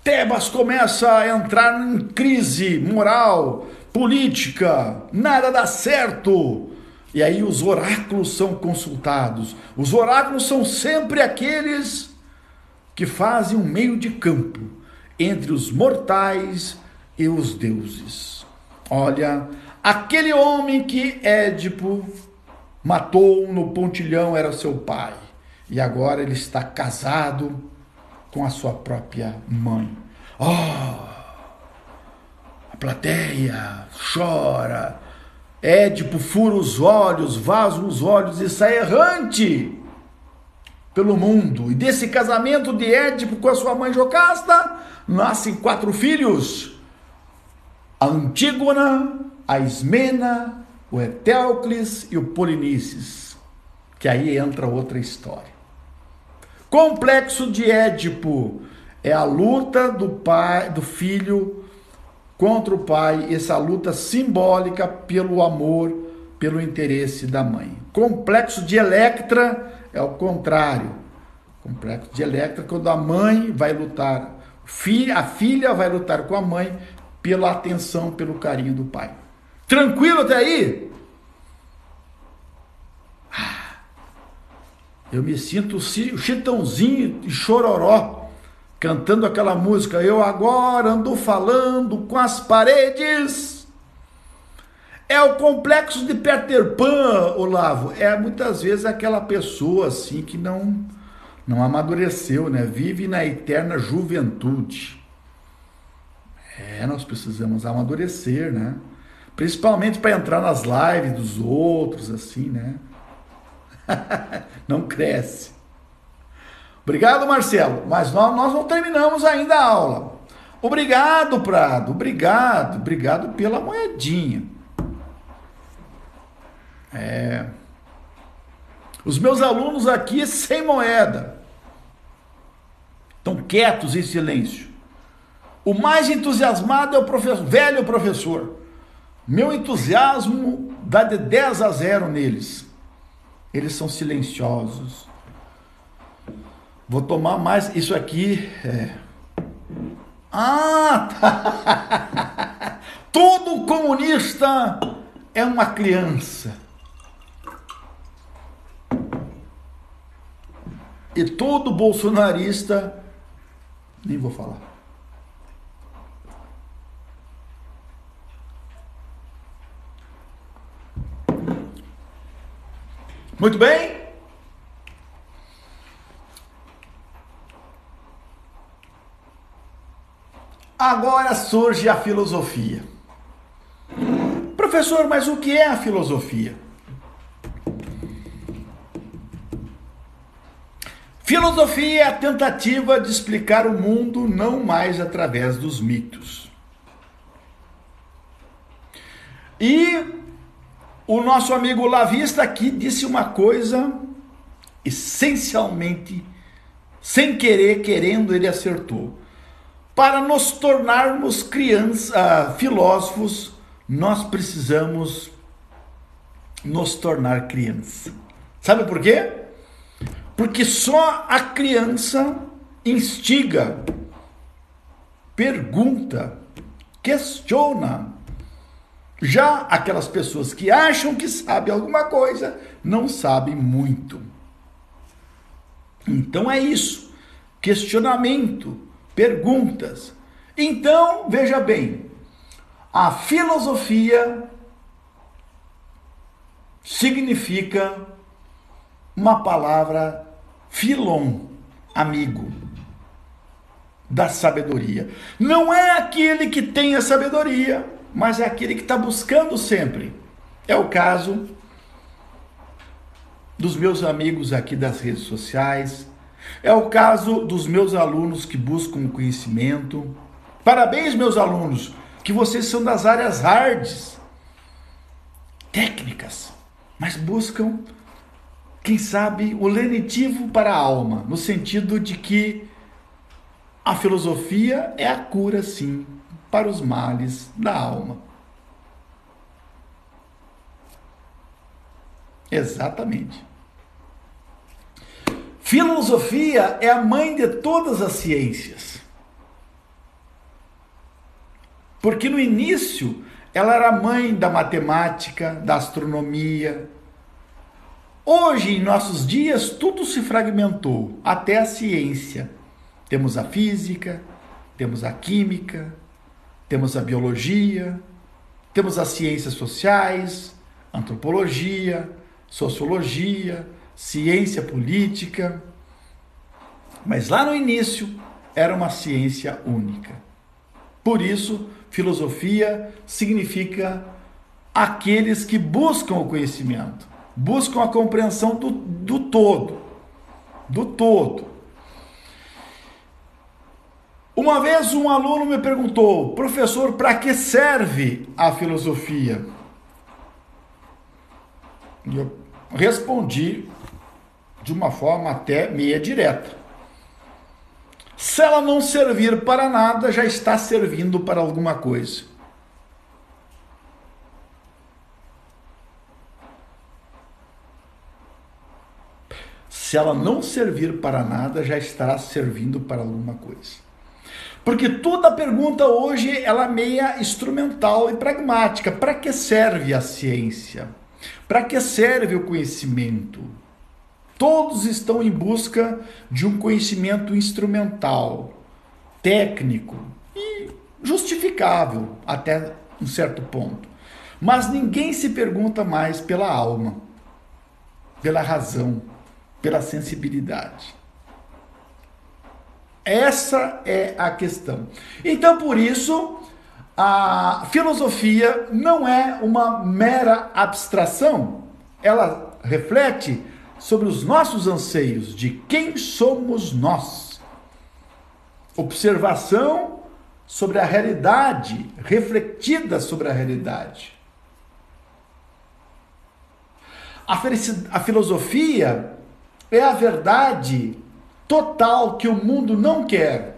Tebas começa a entrar em crise moral, política, nada dá certo. E aí os oráculos são consultados. Os oráculos são sempre aqueles que fazem um meio de campo entre os mortais e os deuses. Olha, aquele homem que Édipo matou no pontilhão era seu pai. E agora ele está casado com a sua própria mãe. Oh! A plateia chora, Édipo fura os olhos, vaza os olhos e sai errante pelo mundo. E desse casamento de Édipo com a sua mãe Jocasta, nascem 4 filhos: a Antígona, a Ismena, o Etéocles e o Polinices, que aí entra outra história. Complexo de Édipo é a luta do pai, do filho contra o pai, essa luta simbólica pelo amor, pelo interesse da mãe. Complexo de Electra é o contrário. Complexo de Electra, quando a mãe vai lutar, a filha vai lutar com a mãe pela atenção, pelo carinho do pai. Tranquilo até aí? Eu me sinto o Chitãozinho e Chororó cantando aquela música: eu agora ando falando com as paredes. É o complexo de Peter Pan, Olavo. É muitas vezes aquela pessoa assim que não amadureceu, né? Vive na eterna juventude. Nós precisamos amadurecer, né? Principalmente para entrar nas lives dos outros, assim, né? Não cresce. Obrigado, Marcelo, mas nós não terminamos ainda a aula. Obrigado, Prado, obrigado pela moedinha. Os meus alunos aqui sem moeda, estão quietos em silêncio. O mais entusiasmado é o velho professor. Meu entusiasmo dá de 10-0 neles. Eles são silenciosos. Vou tomar mais. Isso aqui tá. Todo comunista é uma criança. E todo bolsonarista, nem vou falar. Muito bem? Agora surge a filosofia. Professor, mas o que é a filosofia? Filosofia é a tentativa de explicar o mundo não mais através dos mitos. E o nosso amigo Lavista aqui disse uma coisa essencialmente, sem querer, querendo, ele acertou. Para nos tornarmos filósofos, nós precisamos nos tornar criança. Sabe por quê? Porque só a criança instiga, pergunta, questiona. Já aquelas pessoas que acham que sabem alguma coisa, não sabem muito. Então é isso, questionamento, perguntas. Então, veja bem, a filosofia significa uma palavra filon, amigo, da sabedoria. Não é aquele que tem a sabedoria, mas é aquele que está buscando sempre. É o caso dos meus amigos aqui das redes sociais, é o caso dos meus alunos que buscam conhecimento. Parabéns, meus alunos, que vocês são das áreas hards, técnicas, mas buscam, quem sabe, o lenitivo para a alma, no sentido de que a filosofia é a cura, sim, para os males da alma. Exatamente. Filosofia é a mãe de todas as ciências. Porque no início ela era mãe da matemática, da astronomia. Hoje, em nossos dias, tudo se fragmentou, até a ciência. Temos a física, temos a química, temos a biologia, temos as ciências sociais, antropologia, sociologia, ciência política. Mas lá no início era uma ciência única. Por isso, filosofia significa aqueles que buscam o conhecimento, buscam a compreensão do todo, do todo. Uma vez um aluno me perguntou: professor, para que serve a filosofia? E eu respondi de uma forma até meia direta: se ela não servir para nada, já está servindo para alguma coisa. Se ela não servir para nada, já estará servindo para alguma coisa. Porque toda pergunta hoje ela é meia instrumental e pragmática. Para que serve a ciência? Para que serve o conhecimento? Todos estão em busca de um conhecimento instrumental, técnico e justificável até um certo ponto. Mas ninguém se pergunta mais pela alma, pela razão, pela sensibilidade. Essa é a questão. Então, por isso, a filosofia não é uma mera abstração. Ela reflete sobre os nossos anseios, de quem somos nós. Observação sobre a realidade, refletida sobre a realidade. A filosofia é a verdade total que o mundo não quer,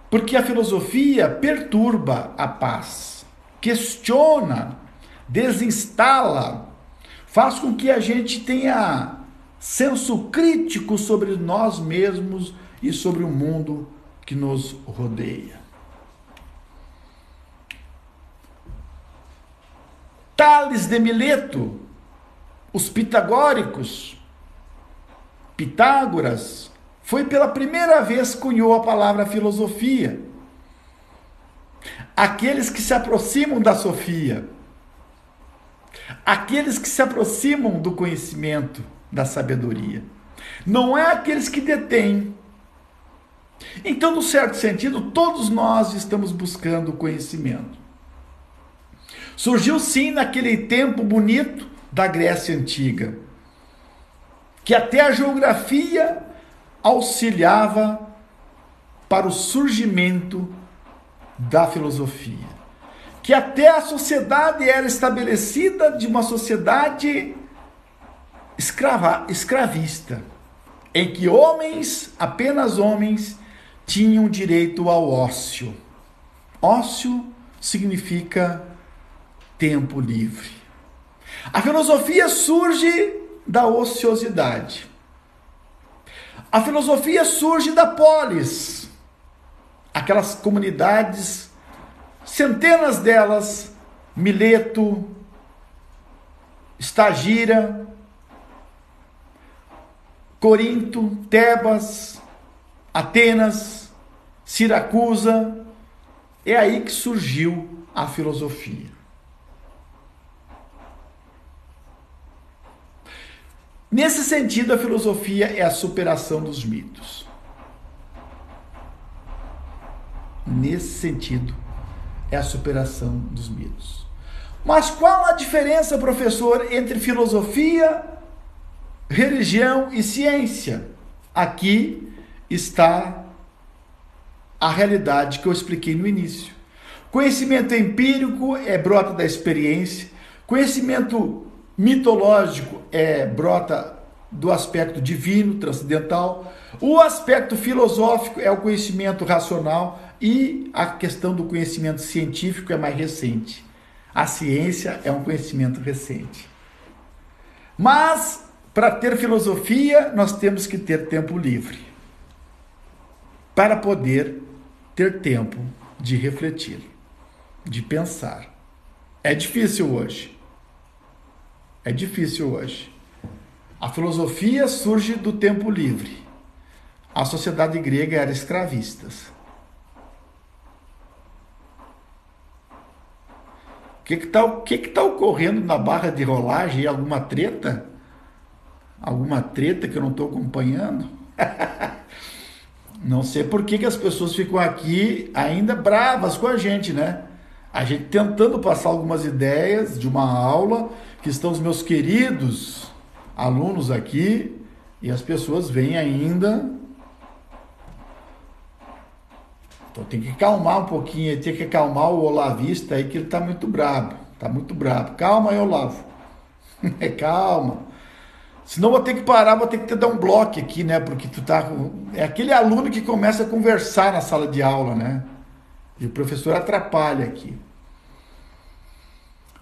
porque a filosofia perturba a paz, questiona, desinstala, faz com que a gente tenha senso crítico sobre nós mesmos e sobre o mundo que nos rodeia. Tales de Mileto, os pitagóricos, Pitágoras, foi pela primeira vez que cunhou a palavra filosofia. Aqueles que se aproximam da sofia, aqueles que se aproximam do conhecimento, da sabedoria. Não é aqueles que detêm. Então, no certo sentido, todos nós estamos buscando conhecimento. Surgiu sim naquele tempo bonito da Grécia Antiga, que até a geografia auxiliava para o surgimento da filosofia, que até a sociedade era estabelecida de uma sociedade escravista, em que homens, apenas homens, tinham direito ao ócio. Ócio significa tempo livre. A filosofia surge da ociosidade. A filosofia surge da polis, aquelas comunidades, centenas delas, Mileto, Estagira, Corinto, Tebas, Atenas, Siracusa. É aí que surgiu a filosofia. Nesse sentido, a filosofia é a superação dos mitos. Nesse sentido, é a superação dos mitos. Mas qual a diferença, professor, entre filosofia, religião e ciência? Aqui está a realidade que eu expliquei no início. Conhecimento empírico brota da experiência, conhecimento mitológico brota do aspecto divino, transcendental. O aspecto filosófico é o conhecimento racional e a questão do conhecimento científico é mais recente. A ciência é um conhecimento recente. Mas, para ter filosofia, nós temos que ter tempo livre, para poder ter tempo de refletir, de pensar. É difícil hoje. É difícil hoje. A filosofia surge do tempo livre. A sociedade grega era escravista. O que está ocorrendo na barra de rolagem? Alguma treta? Alguma treta que eu não estou acompanhando? Não sei por que as pessoas ficam aqui ainda bravas com a gente, né? A gente tentando passar algumas ideias de uma aula que estão os meus queridos alunos aqui e as pessoas vêm ainda. Então tem que calmar um pouquinho, tem que acalmar o olavista aí que ele está muito brabo. Está muito brabo. Calma aí, Olavo. Calma. Senão vou ter que parar, vou ter que te dar um bloco aqui, né? Porque tu tá. É aquele aluno que começa a conversar na sala de aula, né? E o professor atrapalha aqui.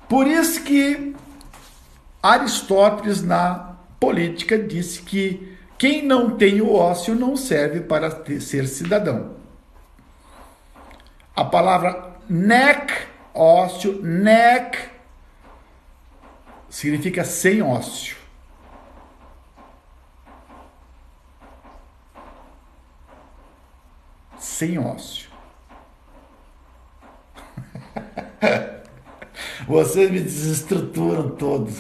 Por isso que Aristóteles, na Política, disse que quem não tem o ócio não serve para ser cidadão. A palavra nec, ócio, nec, significa sem ócio. Sem ócio. Vocês me desestruturam todos.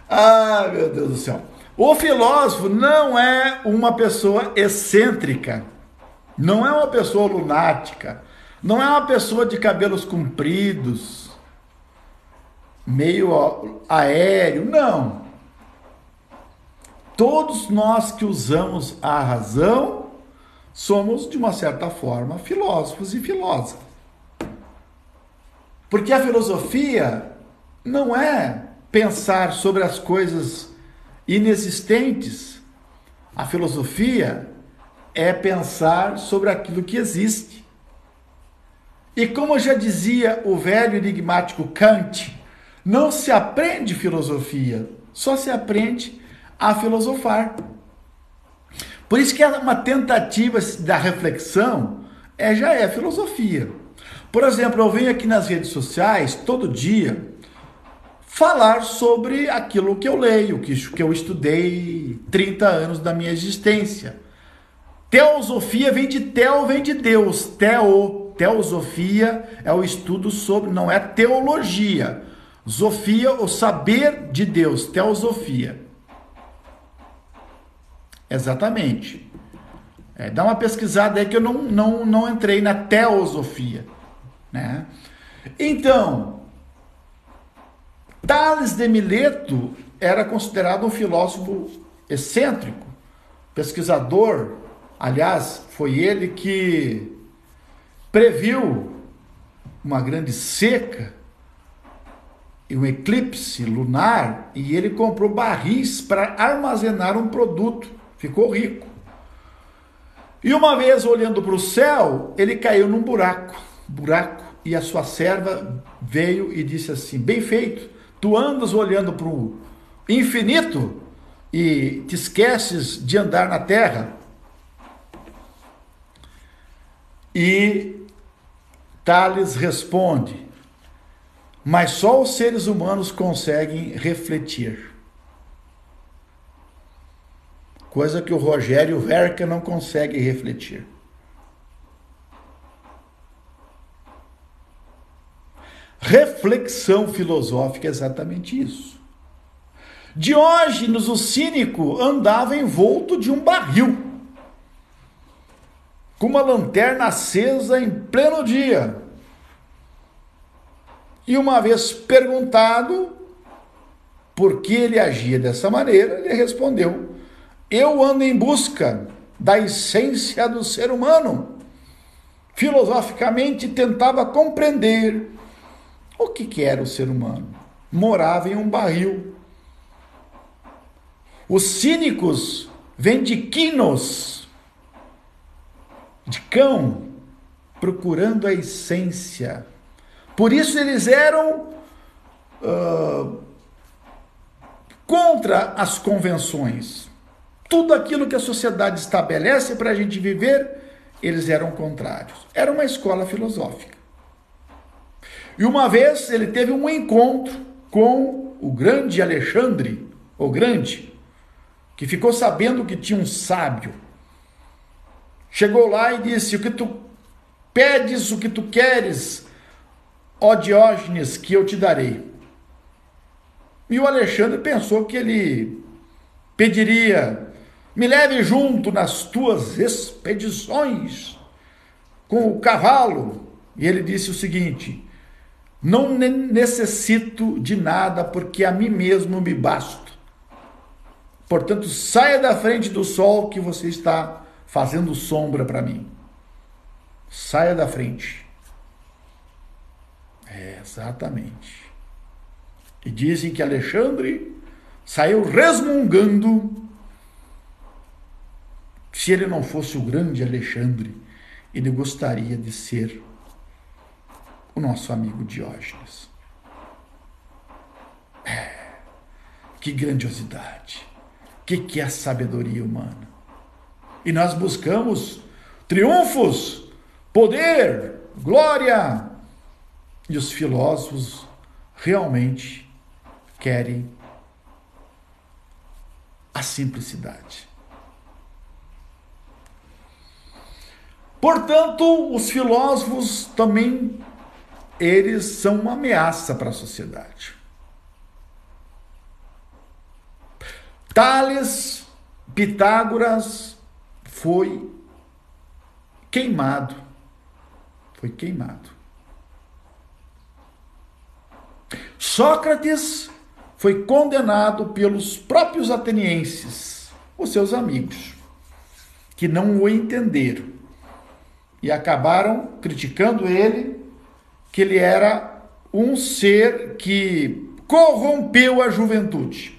Ah, meu Deus do céu. O filósofo não é uma pessoa excêntrica, não é uma pessoa lunática, não é uma pessoa de cabelos compridos, meio aéreo, não. Todos nós que usamos a razão somos, de uma certa forma, filósofos e filósofas. Porque a filosofia não é pensar sobre as coisas inexistentes. A filosofia é pensar sobre aquilo que existe. E como já dizia o velho enigmático Kant, não se aprende filosofia, só se aprende a filosofar. Por isso que é uma tentativa da reflexão, já é filosofia. Por exemplo, eu venho aqui nas redes sociais todo dia falar sobre aquilo que eu leio, que eu estudei 30 anos da minha existência. Teosofia vem de Deus, teosofia é o estudo sobre, não é teologia. Zofia, o saber de Deus, teosofia. Exatamente. Dá uma pesquisada aí que eu não entrei na teosofia, né? Então, Tales de Mileto era considerado um filósofo excêntrico, pesquisador. Aliás, foi ele que previu uma grande seca e um eclipse lunar, e ele comprou barris para armazenar um produto. Ficou rico. E uma vez, olhando para o céu, ele caiu num buraco, e a sua serva veio e disse assim: bem feito, tu andas olhando para o infinito e te esqueces de andar na terra. E Tales responde: mas só os seres humanos conseguem refletir. Coisa que o Rogério Verca não consegue refletir. Reflexão filosófica é exatamente isso. Diógenes, o cínico, andava envolto de um barril, com uma lanterna acesa em pleno dia. E uma vez perguntado por que ele agia dessa maneira, ele respondeu: eu ando em busca da essência do ser humano. Filosoficamente tentava compreender o que era o ser humano. Morava em um barril. Os cínicos vêm de quinos, de cão, procurando a essência. Por isso eles eram contra as convenções. Tudo aquilo que a sociedade estabelece para a gente viver, eles eram contrários. Era uma escola filosófica. E uma vez ele teve um encontro com o grande Alexandre, o Grande, que ficou sabendo que tinha um sábio. Chegou lá e disse: o que tu pedes, o que tu queres, ó Diógenes, que eu te darei. E o Alexandre pensou que ele pediria: me leve junto nas tuas expedições. com o cavalo. E ele disse o seguinte: não necessito de nada, porque a mim mesmo me basto. Portanto, saia da frente do sol, que você está fazendo sombra para mim. Saia da frente. Exatamente. E dizem que Alexandre saiu resmungando. Se ele não fosse o grande Alexandre, ele gostaria de ser o nosso amigo Diógenes. Que grandiosidade! Que é a sabedoria humana? E nós buscamos triunfos, poder, glória. E os filósofos realmente querem a simplicidade. Portanto, os filósofos também, eles são uma ameaça para a sociedade. Tales, Pitágoras foi queimado. Foi queimado. Sócrates foi condenado pelos próprios atenienses, os seus amigos, que não o entenderam e acabaram criticando ele, que ele era um ser que corrompeu a juventude.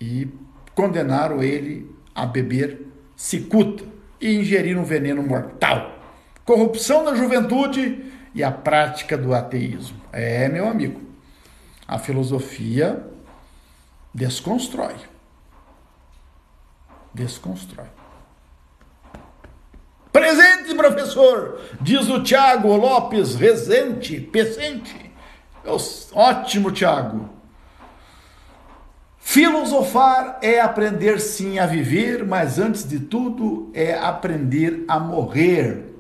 E condenaram ele a beber cicuta e ingerir um veneno mortal. Corrupção da juventude e a prática do ateísmo. Meu amigo, a filosofia desconstrói. Desconstrói. Presente, professor, diz o Tiago Lopes Rezende, Pecente. Ótimo, Tiago. Filosofar é aprender sim a viver, mas antes de tudo é aprender a morrer.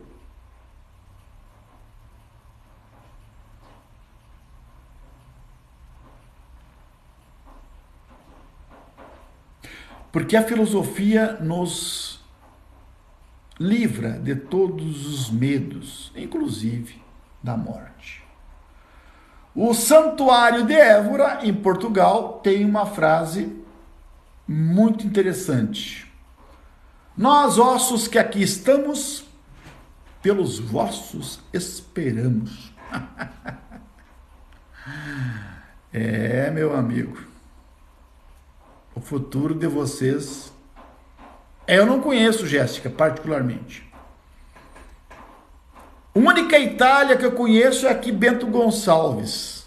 Porque a filosofia nos livra de todos os medos, inclusive da morte. O Santuário de Évora, em Portugal, tem uma frase muito interessante. Nós, ossos que aqui estamos, pelos vossos esperamos. Meu amigo, o futuro de vocês... Eu não conheço, Jéssica, particularmente. A única Itália que eu conheço é aqui Bento Gonçalves.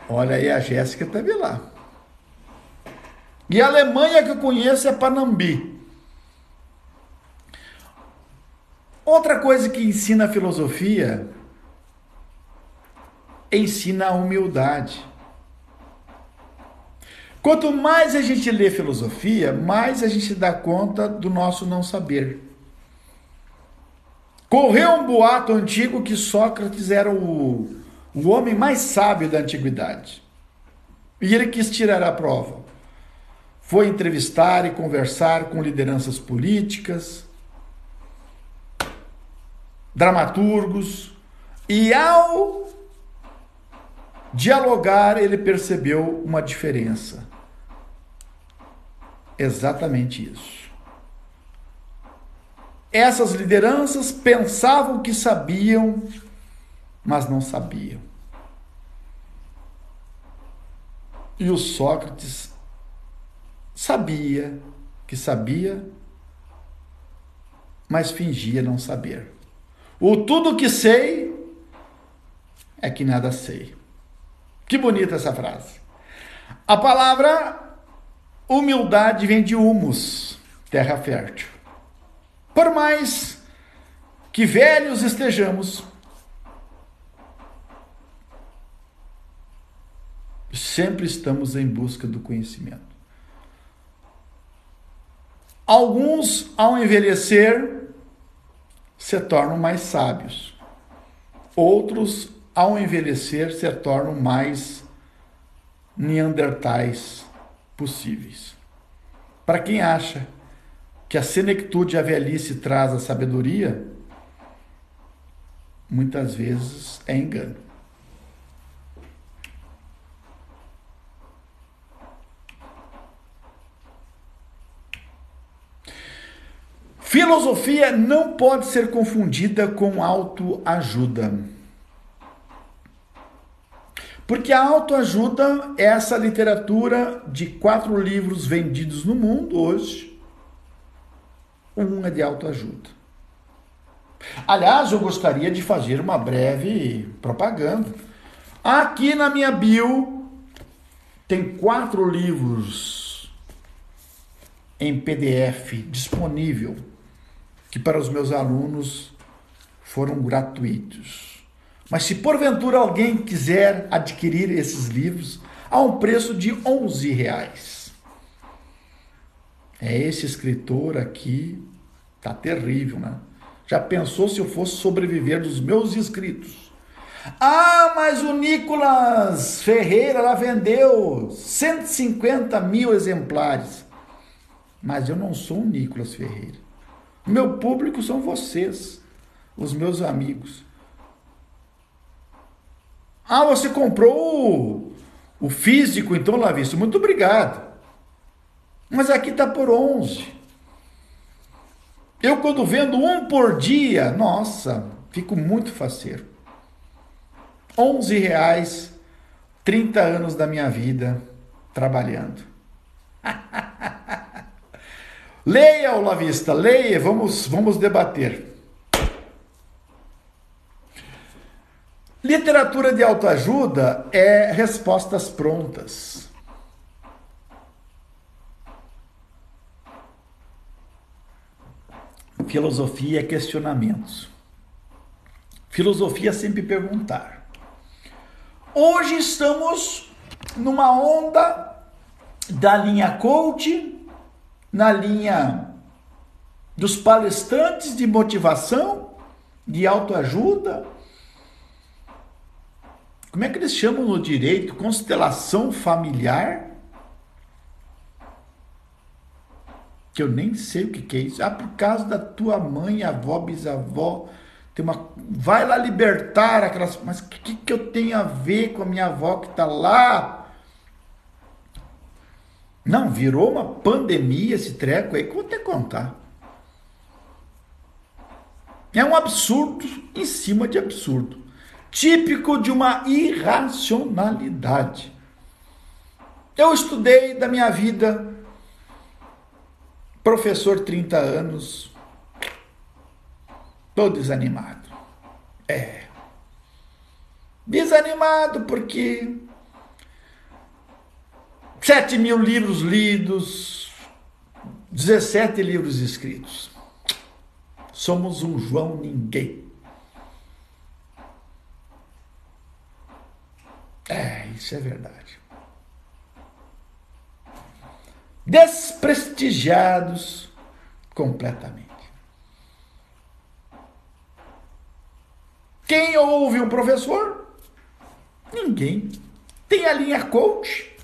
Olha aí, a Jéssica esteve lá. E a Alemanha que eu conheço é Panambi. Outra coisa que ensina a filosofia, ensina a humildade. Quanto mais a gente lê filosofia, mais a gente dá conta do nosso não saber. Correu um boato antigo que Sócrates era o homem mais sábio da antiguidade. E ele quis tirar a prova. Foi entrevistar e conversar com lideranças políticas, dramaturgos, e ao dialogar ele percebeu uma diferença. Exatamente isso. Essas lideranças pensavam que sabiam, mas não sabiam. E o Sócrates sabia que sabia, mas fingia não saber. O tudo que sei é que nada sei. Que bonita essa frase. A palavra humildade vem de humus, terra fértil. Por mais que velhos estejamos, sempre estamos em busca do conhecimento. Alguns, ao envelhecer, se tornam mais sábios. Outros, ao envelhecer, se tornam mais neandertais possíveis. Para quem acha que a senectude e a velhice traz a sabedoria, muitas vezes é engano. Filosofia não pode ser confundida com autoajuda. Porque a autoajuda é essa literatura de 4 livros vendidos no mundo hoje. Um é de autoajuda. Aliás, eu gostaria de fazer uma breve propaganda. Aqui na minha bio tem 4 livros em PDF disponível, que para os meus alunos foram gratuitos. Mas se porventura alguém quiser adquirir esses livros a um preço de R$11. Esse escritor aqui tá terrível, né? Já pensou se eu fosse sobreviver dos meus inscritos? Ah, mas o Nicolas Ferreira lá vendeu 150 mil exemplares. Mas eu não sou o Nicolas Ferreira. O meu público são vocês, os meus amigos. Ah, você comprou o físico, então, Lavista? Muito obrigado. Mas aqui está por 11. Eu, quando vendo um por dia, nossa, fico muito faceiro. R$11, 30 anos da minha vida trabalhando. Leia, Lavista, leia, vamos debater. Literatura de autoajuda é respostas prontas. Filosofia é questionamentos. Filosofia é sempre perguntar. Hoje estamos numa onda da linha coach, na linha dos palestrantes de motivação, de autoajuda. Como é que eles chamam no direito? Constelação familiar? Que eu nem sei o que é isso. Ah, por causa da tua mãe, avó, bisavó, tem uma... vai lá libertar aquelas... Mas o que eu tenho a ver com a minha avó que está lá? Não, virou uma pandemia esse treco aí que eu vou até contar. É um absurdo em cima de absurdo. Típico de uma irracionalidade. Eu estudei da minha vida, professor 30 anos, tô desanimado. Desanimado porque 7 mil livros lidos, 17 livros escritos. Somos um João Ninguém. Isso é verdade. Desprestigiados completamente. Quem ouve um professor? Ninguém. Tem a linha coach,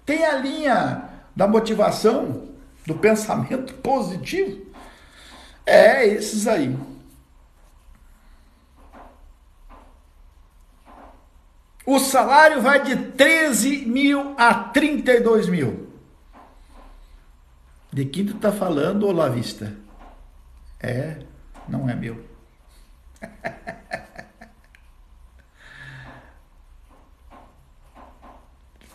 tem a linha da motivação, do pensamento positivo. Esses aí. O salário vai de 13 mil a 32 mil. De quem tu tá falando, ô Lavista? Não é meu.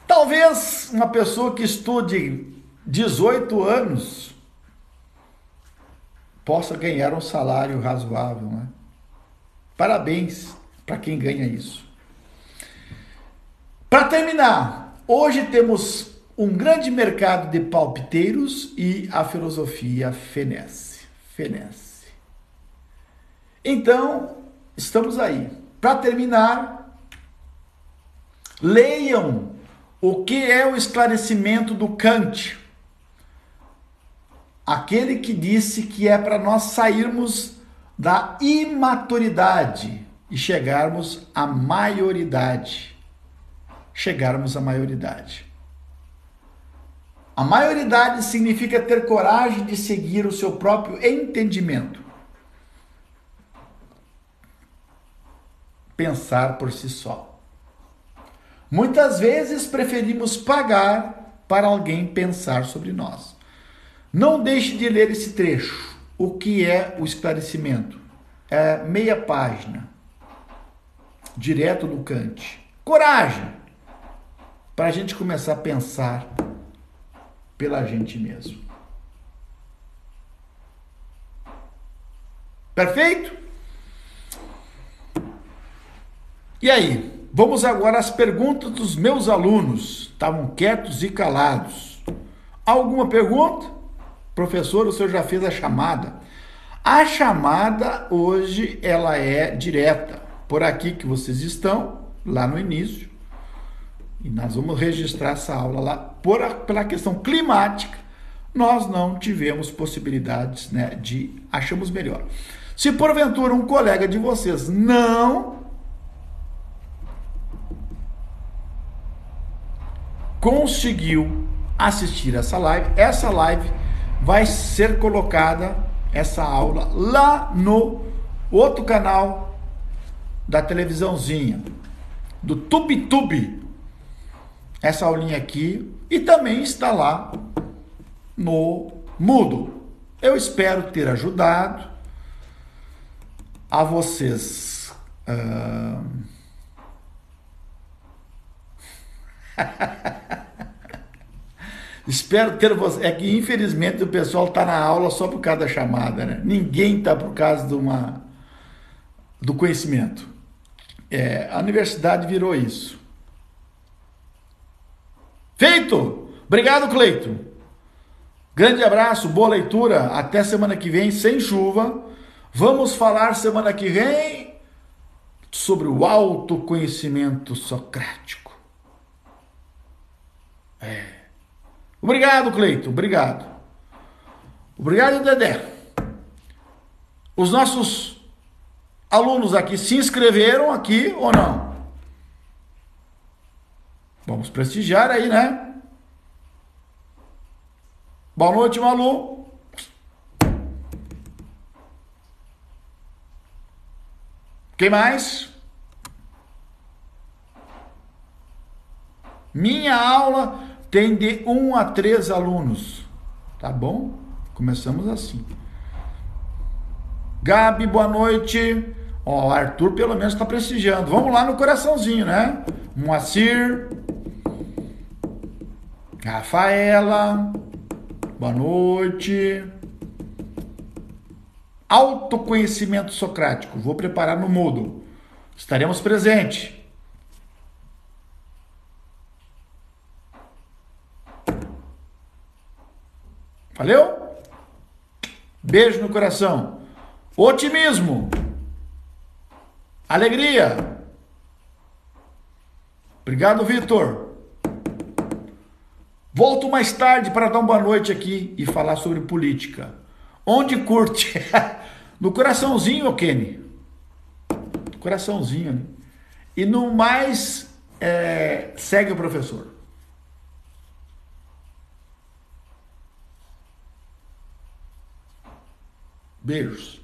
Talvez uma pessoa que estude 18 anos possa ganhar um salário razoável, né? Parabéns para quem ganha isso. Para terminar, hoje temos um grande mercado de palpiteiros e a filosofia fenece. Então, estamos aí. Para terminar, leiam o que é o esclarecimento do Kant. Aquele que disse que é para nós sairmos da imaturidade e chegarmos à maioridade. Chegarmos à maioridade. A maioridade significa ter coragem de seguir o seu próprio entendimento. Pensar por si só. Muitas vezes preferimos pagar para alguém pensar sobre nós. Não deixe de ler esse trecho. O que é o esclarecimento? É meia página, direto do Kant. Coragem, para a gente começar a pensar pela gente mesmo. Perfeito? E aí, vamos agora às perguntas dos meus alunos. Estavam quietos e calados. Alguma pergunta? Professor, o senhor já fez a chamada. A chamada hoje ela é direta. Por aqui que vocês estão, lá no início. E nós vamos registrar essa aula lá. Pela questão climática, nós não tivemos possibilidades, né, achamos melhor. Se porventura um colega de vocês não conseguiu assistir essa live vai ser colocada, essa aula, lá no outro canal da televisãozinha, do TubeTube. Essa aulinha aqui, e também está lá no Moodle. Eu espero ter ajudado a vocês espero ter vocês. É que infelizmente o pessoal está na aula só por causa da chamada, né? Ninguém está por causa do conhecimento. A universidade virou isso. Feito! Obrigado, Cleito. Grande abraço, boa leitura. Até semana que vem, sem chuva. Vamos falar semana que vem sobre o autoconhecimento socrático. Obrigado, Cleito. Obrigado. Obrigado, Dedé. Os nossos alunos aqui se inscreveram aqui ou não? Vamos prestigiar aí, né? Boa noite, Malu. Quem mais? Minha aula tem de 1 a 3 alunos. Tá bom? Começamos assim. Gabi, boa noite. Ó, o Arthur pelo menos está prestigiando. Vamos lá no coraçãozinho, né? Moacir. Rafaela, boa noite. Autoconhecimento socrático. Vou preparar no Moodle. Estaremos presentes. Valeu? Beijo no coração. Otimismo. Alegria. Obrigado, Vitor. Volto mais tarde para dar uma boa noite aqui e falar sobre política. Onde curte? No coraçãozinho, Kenny. Coraçãozinho. Né? E no mais, segue o professor. Beijos.